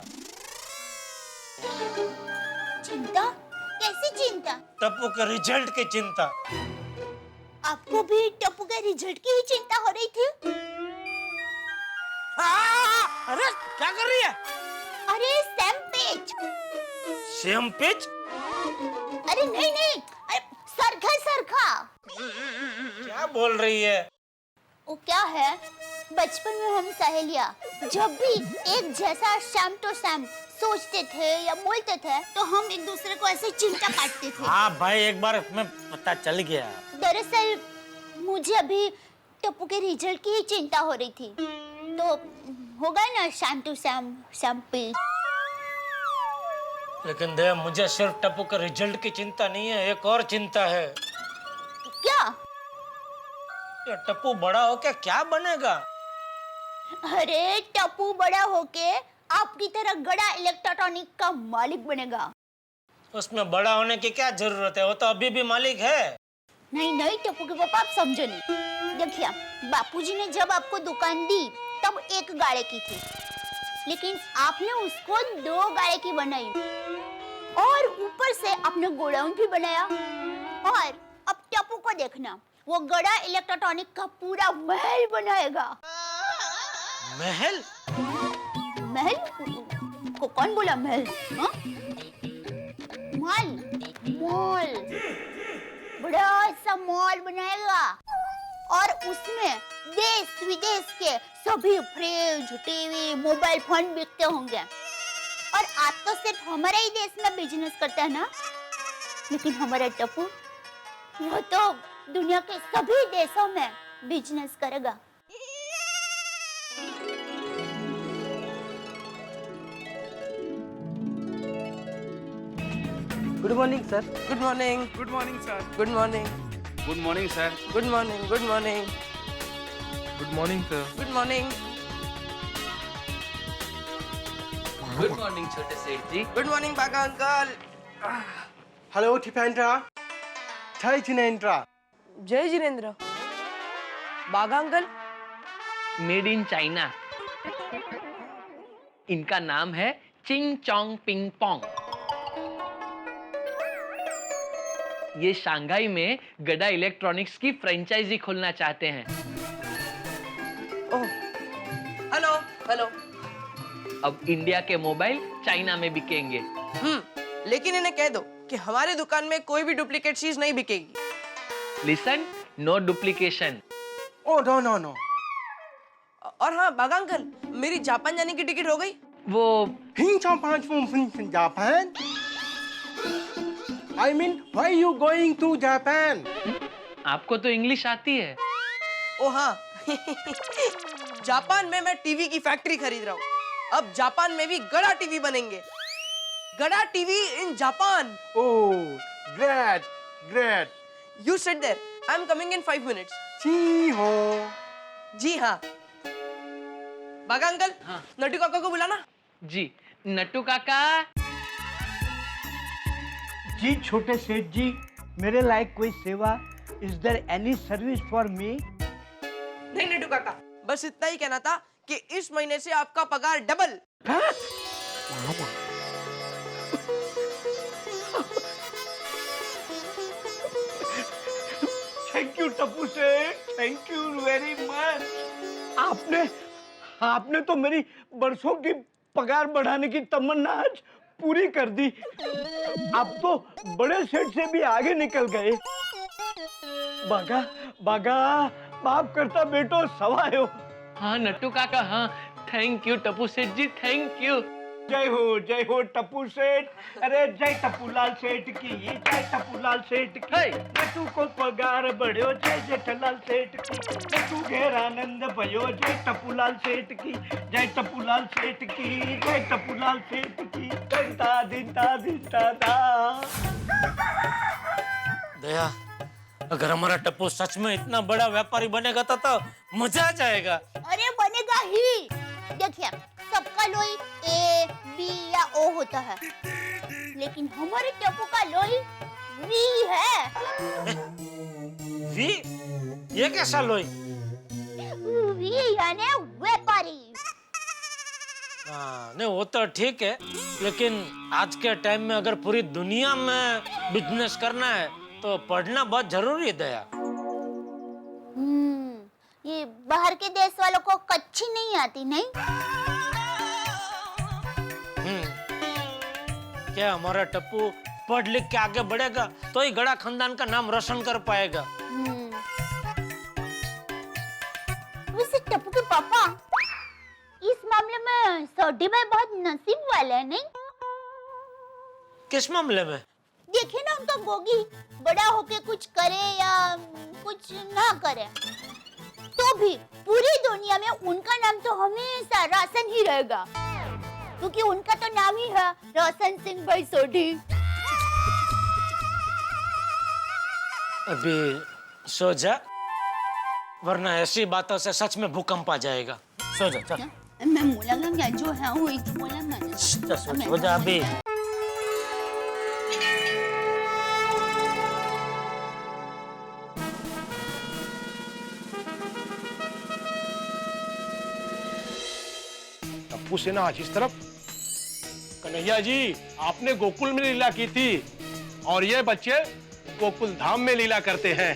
चिंता? कैसी चिंता? टप्पू के रिजल्ट की चिंता। आपको भी टप्पू के रिजल्ट की ही चिंता हो रही थी? अरे क्या कर रही है? अरे सैम पिच। Sam pitch? अरे नहीं, अरे सरखा। क्या बोल रही है? वो क्या है, बचपन में हम सहेलियां जब भी एक जैसा शाम तो शाम सोचते थे या बोलते थे तो हम एक दूसरे को ऐसे चिमटा काटते थे। हाँ भाई, एक बार में पता चल गया। दरअसल मुझे अभी टप्पू के रिजल्ट की ही चिंता हो रही थी, तो होगा ना शाम टू शाम पे। लेकिन देव, मुझे सिर्फ टप्पू के रिजल्ट की चिंता नहीं है, एक और चिंता है। क्या? ये टप्पू बड़ा होके क्या बनेगा? अरे टप्पू बड़ा होके आपकी तरह गड़ा इलेक्ट्रॉनिक का मालिक बनेगा। उसमें बड़ा होने की क्या जरूरत है, वो तो अभी भी मालिक है। नहीं टप्पू के पापा, आप समझो नहीं। देखिए, बापूजी ने जब आपको दुकान दी तब एक गाड़े की थी, लेकिन आपने उसको 2 गाड़े की बनाई और ऊपर से आपने गोडाउन भी बनाया। और अब टप्पू को देखना, वो गड़ा इलेक्ट्रॉनिक का पूरा महल बनाएगा। महल? महल को कौन बोला महल? हाँ? मॉल, बड़ा सा मॉल बनाएगा और उसमें देश विदेश के सभी फ्रिज, टीवी, मोबाइल फोन बिकते होंगे। और आप तो सिर्फ हमारे ही देश में बिजनेस करते हैं ना, लेकिन हमारा टप्पू वो तो दुनिया के सभी देशों में बिजनेस करेगा। Good morning sir. Good morning. Good morning sir. Good morning. Good morning sir. Good morning. Good morning. Good morning sir. Good morning. Good morning छोटे सेठ जी। गुड मॉर्निंग बागा अंकल। हेलो टिपेंद्रा, जय जिनेंद्रा। जय जिनेंद्र। बागा अंकल। Made in China. इनका नाम है चिंग चोंग पिंग पोंग। ये शंघाई में गडा इलेक्ट्रॉनिक्स की फ्रेंचाइजी खोलना चाहते हैं। ओह, हेलो हेलो। अब इंडिया के मोबाइल चाइना में बिकेंगे। लेकिन इन्हें कह दो कि हमारी दुकान में कोई भी डुप्लीकेट चीज नहीं बिकेगी। Listen, no duplication. Oh no no no. और हाँ बागा अंकल, मेरी जापान जाने की टिकट हो गई। वो Japan? I mean, why you going to Japan? आपको तो इंग्लिश आती है। ओ हाँ जापान में मैं टीवी की फैक्ट्री खरीद रहा हूँ। अब जापान में भी गड़ा टीवी बनेंगे। गड़ा TV in Japan. Oh, great, great. You sit there. I'm coming in 5 minutes. जी हो। जी हाँ। बागा अंकल, हाँ। नट्टू काका को बुलाना। जी, नट्टू काका। जी छोटे सेठ जी, मेरे लायक कोई सेवा? Is there any service for me? नहीं नट्टू काका, बस इतना ही कहना था कि इस महीने से आपका पगार डबल। थैंक यू टप्पू सेठ, थैंक यू वेरी मच। आपने तो मेरी बरसों की पगार बढ़ाने की तमन्ना आज पूरी कर दी। आप तो बड़े सेठ से भी आगे निकल गए। बागा बागा, माफ करता बेटो, सवायो। हाँ नट्टू काका, हाँ। थैंक यू टप्पू सेठ जी, थैंक यू। जय हो टप्पू सेठ। अरे जय टप्पूलाल सेठ की, जय टप्पूलाल सेठ की। नट्टू को पगार बढ़्यो, जय जेठलाल सेठ की। नट्टू घेर आनंद भयो, जय टप्पूलाल सेठ की, जय टप्पूलाल सेठ की, जय टप्पूलाल सेठ की। दिनता दिनता दिनता दा। दया, अगर हमारा टप्पू सच में इतना बड़ा व्यापारी बनेगा तो मजा आ जाएगा। अरे बनेगा ही। देखिए, सबका लोई ए, बी या ओ होता है, लेकिन हमारे टप्पू का लोई वी है। वी? ये कैसा लोई? वी यानी व्यापारी। हाँ, नहीं वो तो ठीक है, लेकिन आज के टाइम में अगर पूरी दुनिया में बिजनेस करना है तो पढ़ना बहुत जरूरी है दया। ये बाहर के देश वालों को कच्ची नहीं आती, नहीं? क्या हमारा टप्पू पढ़ लिख के आगे बढ़ेगा तो ही गड़ा खानदान का नाम रोशन कर पाएगा। वैसे टप्पू के पापा इस मामले में सोडी भाई बहुत नसीब वाले हैं, नहीं? किस मामले में? देखिए ना, उनका गोगी बड़ा होके कुछ करे या कुछ ना करे, तो भी पूरी दुनिया में उनका नाम तो हमेशा रोशन ही रहेगा, क्योंकि उनका तो नाम ही है रोशन सिंह भाई सोढ़ी। अभी सो जा, वरना ऐसी बातों से सच में भूकंप आ जाएगा। सो जा, चल। मैं बोला जो है वो एक बोला मैंने। सो जा अभी। टप्पू से ना आज इस तरफ। कन्हैया जी, आपने गोकुल में लीला की थी और ये बच्चे गोकुल धाम में लीला करते हैं।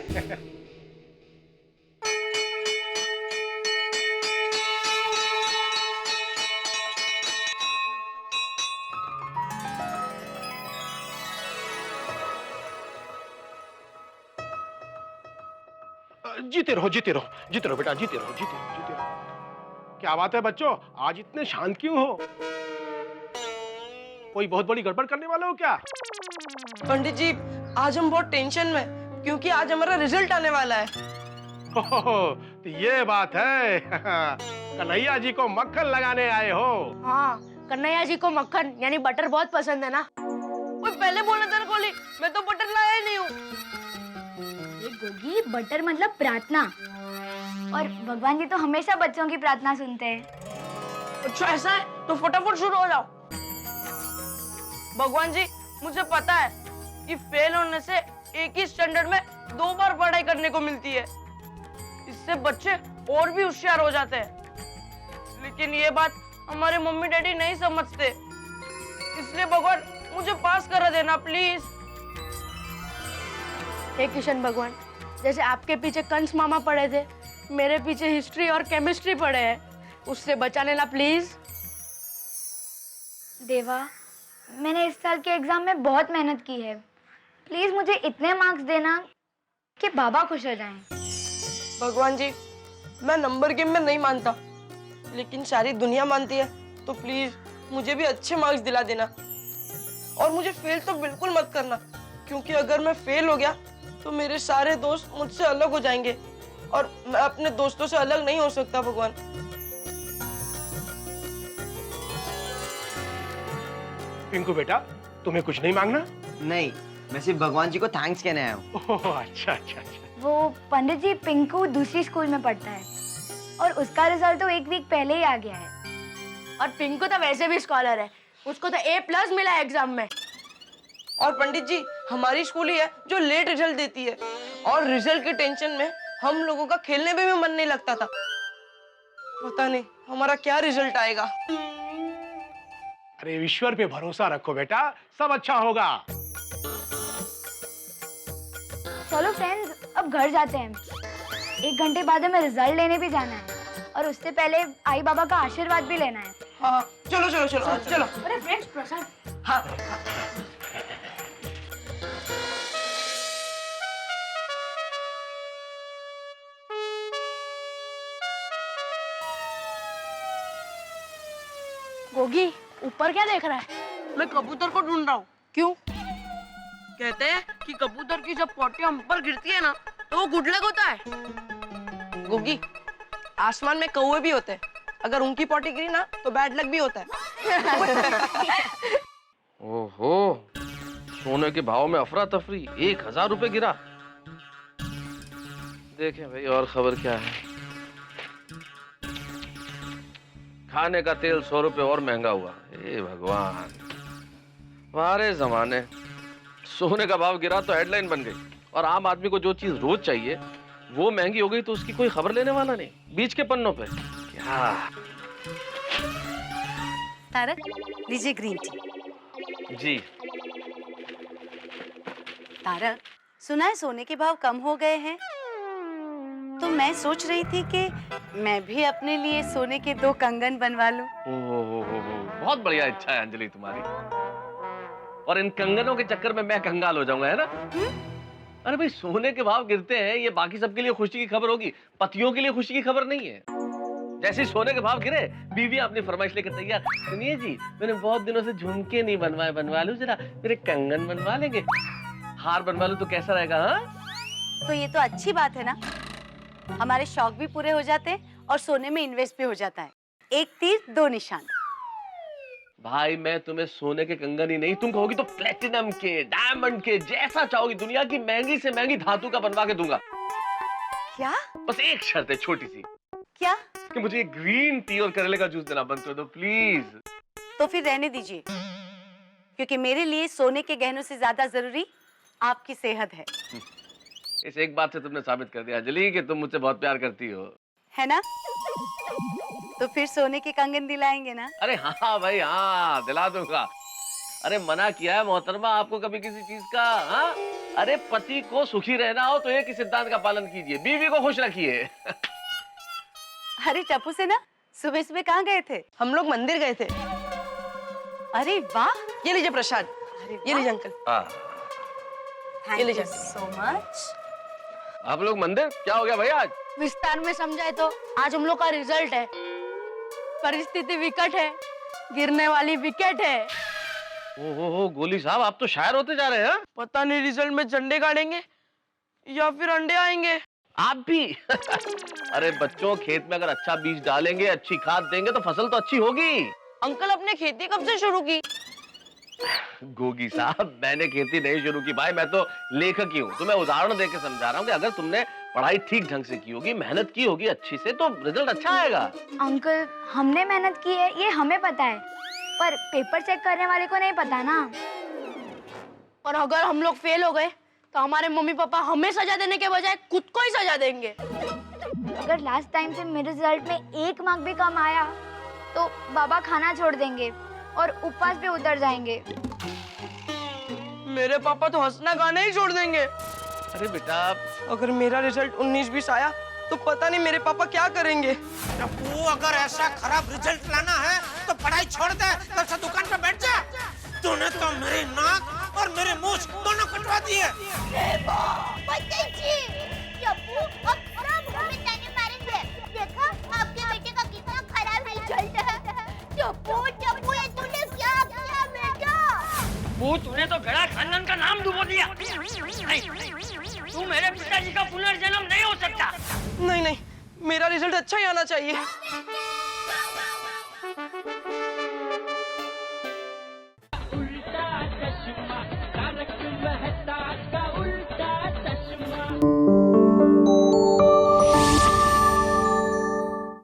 जीते रहो जीते रहो जीते रहो बेटा, जीते रहो जीते रहो जीते रहो। क्या बात है बच्चों, आज इतने शांत क्यों हो? कोई बहुत बड़ी गड़बड़ करने वाले हो क्या? पंडित जी, आज हम बहुत टेंशन में, क्योंकि आज हमारा रिजल्ट आने वाला है। तो ये बात है। कन्हैया जी को मक्खन लगाने आए हो? हाँ, कन्हैया जी को मक्खन यानी बटर बहुत पसंद है ना। ओए पहले बोलना था ना कोली, मैं तो बटर लाया ही नहीं हूँ। ये गोगी, बटर मतलब प्रार्थना, और भगवान जी तो हमेशा बच्चों की प्रार्थना सुनते हैं। अच्छा ऐसा है तो फटाफट शुरू हो जाओ। भगवान जी, मुझे पता है कि फेल होने से एक ही स्टैंडर्ड में 2 बार पढ़ाई करने को मिलती है, इससे बच्चे और भी होशियार हो जाते हैं। लेकिन ये बात हमारे मम्मी डैडी नहीं समझते, इसलिए भगवान मुझे पास करा देना प्लीज। हे किशन भगवान, जैसे आपके पीछे कंस मामा पड़े थे, मेरे पीछे हिस्ट्री और केमिस्ट्री पड़े हैं, उससे बचा लेना प्लीज। देवा, मैंने इस साल के एग्जाम में बहुत मेहनत की है, प्लीज मुझे इतने मार्क्स देना कि बाबा खुश हो जाएं। भगवान जी, मैं नंबर गेम में नहीं मानता, लेकिन सारी दुनिया मानती है, तो प्लीज मुझे भी अच्छे मार्क्स दिला देना। और मुझे फेल तो बिल्कुल मत करना, क्योंकि अगर मैं फेल हो गया तो मेरे सारे दोस्त मुझसे अलग हो जाएंगे और मैं अपने दोस्तों से अलग नहीं हो सकता। भगवान पिंकू बेटा, तुम्हें कुछ नहीं मांगना? नहीं, मैं सिर्फ भगवान जी को थैंक्स कहने आया हूँ। अच्छा अच्छा अच्छा। वो पंडित जी, पिंकू दूसरी स्कूल में पढ़ता है और उसका रिजल्ट तो 1 वीक पहले ही आ गया है। और पिंकू तो वैसे भी स्कॉलर है, उसको तो A+ मिला है एग्जाम में। और पंडित जी, हमारी स्कूल ही है जो लेट रिजल्ट देती है, और रिजल्ट की टेंशन में हम लोगों का खेलने में भी मन नहीं लगता था। पता नहीं हमारा क्या रिजल्ट आएगा। अरे ईश्वर पे भरोसा रखो बेटा, सब अच्छा होगा। चलो फ्रेंड्स, अब घर जाते हैं। 1 घंटे बाद हमें रिजल्ट लेने भी जाना है और उससे पहले आई बाबा का आशीर्वाद भी लेना है। हाँ, चलो चलो चलो चलो। अरे फ्रेंड्स, प्रसाद। हाँ। गोगी, ऊपर क्या देख रहा है? मैं कबूतर को ढूंढ रहा हूँ। क्यों? कहते हैं कि कबूतर की जब पोटी हम पर गिरती है ना, तो वो गुड लक होता है। गोगी, आसमान में कौवे भी होते हैं, अगर उनकी पोटी गिरी ना तो बैड लक भी होता है। ओहो, सोने के भाव में अफरा तफरी, 1000 रुपए गिरा। देखें भाई और खबर क्या है। खाने का तेल 100 रुपए और महंगा हुआ। हे भगवान, वारे जमाने। सोने का भाव गिरा तो हेडलाइन बन गई, और आम आदमी को जो चीज रोज चाहिए वो महंगी हो गई तो उसकी कोई खबर लेने वाला नहीं। बीच के पन्नों पे क्या। तारक, लीजिए ग्रीन टी। जी तारक, सुना है सोने के भाव कम हो गए हैं, तो मैं सोच रही थी कि मैं भी अपने लिए सोने के 2 कंगन बनवा लूं। बहुत बढ़िया इच्छा है अंजलि तुम्हारी, और इन कंगनों के चक्कर में मैं कंगाल हो जाऊंगा, है ना? अरे भाई, सोने के भाव गिरते हैं, ये बाकी सबके लिए खुशी की खबर होगी, पतियों के लिए खुशी की खबर नहीं है। जैसे ही सोने के भाव गिरे, बीवी अपनी फरमाइश लेकर तैयार। सुनिए जी, मैंने बहुत दिनों से झुमके नहीं बनवाए, बनवा लूं जरा, मेरे कंगन बनवा लेंगे, हार बनवा लूं तो कैसा रहेगा? हाँ, तो ये तो अच्छी बात है ना, हमारे शौक भी पूरे हो जाते हैं और सोने में इन्वेस्ट भी हो जाता है। 1 तीर 2 निशान। भाई, मैं तुम्हें सोने के कंगन ही नहीं, तुम कहोगी तो प्लेटिनम के, डायमंड के, जैसा चाहोगी दुनिया की महंगी से महंगी धातु का बनवा के दूंगा। क्या? बस एक शर्त है छोटी सी। क्या? कि मुझे ये ग्रीन टी और करेले का जूस देना बंद कर दो प्लीज। तो फिर रहने दीजिए, क्योंकि मेरे लिए सोने के गहनों से ज्यादा जरूरी आपकी सेहत है। इस एक बात से तुमने साबित कर दिया अंजलि कि तुम मुझसे बहुत प्यार करती हो, है ना? तो फिर सोने के कंगन दिलाएंगे ना? अरे हाँ भाई, हाँ दिला दूंगा। अरे मना किया है मोहतरमा आपको कभी किसी चीज का? हाँ, अरे पति को सुखी रहना हो तो एक ही सिद्धांत का पालन कीजिए, बीवी को खुश रखिए। अरे टप्पू से ना, सुबह सुबह कहाँ गए थे? हम लोग मंदिर गए थे। अरे वाह, ये लीजिए प्रसाद। ये लीजिए अंकल। ये लीजिए। So much. आप लोग मंदिर? क्या हो गया भाई आज? विस्तार में समझाए तो आज हम लोग का रिजल्ट है, परिस्थिति विकट है, गिरने वाली विकेट है। ओहो गोली साहब, आप तो शायर होते जा रहे हैं। पता नहीं रिजल्ट में झंडे गाड़ेंगे या फिर अंडे आएंगे। आप भी अरे बच्चों, खेत में अगर अच्छा बीज डालेंगे, अच्छी खाद देंगे तो फसल तो अच्छी होगी। अंकल आपने खेती कब से शुरू की? गोगी साहब, मैंने खेती नहीं शुरू की भाई, मैं तो लेखक ही हूँ। तो मैं उदाहरण देके समझा रहा हूँ कि अगर तुमने पढ़ाई ठीक ढंग से की होगी, मेहनत की होगी अच्छी से, तो रिजल्ट अच्छा आएगा। अंकल, हमने मेहनत की है ये हमें पता है, पर पेपर चेक करने वाले को नहीं पता ना। और अगर हम लोग फेल हो गए तो हमारे मम्मी पापा हमें सजा देने के बजाय खुद को ही सजा देंगे। अगर लास्ट टाइम से मेरे रिजल्ट में 1 मार्क भी कम आया तो बाबा खाना छोड़ देंगे और उपवास पे उतर जाएंगे। मेरे पापा तो हंसना गाना ही छोड़ देंगे। अरे बेटा, अगर मेरा रिजल्ट 19-20 आया तो पता नहीं मेरे पापा क्या करेंगे। टप्पू, अगर ऐसा खराब रिजल्ट लाना है तो पढ़ाई छोड़ दे, कल से दुकान पे बैठ जा। तूने तो मेरी नाक और मेरे मुंह दोनों कटवा दिए। टप्पू, अब सब हमें ताने मारेंगे। देखा आपके बेटे का कितना खराब रिजल्ट है। टप्पू, ये तूने क्या किया बेटा? वो तूने तो गड़ा खानदान का नाम डुबो दिया। नहीं, तू मेरे पिताजी का पुनर्जन्म नहीं हो सकता। नहीं नहीं, मेरा रिजल्ट अच्छा ही आना चाहिए।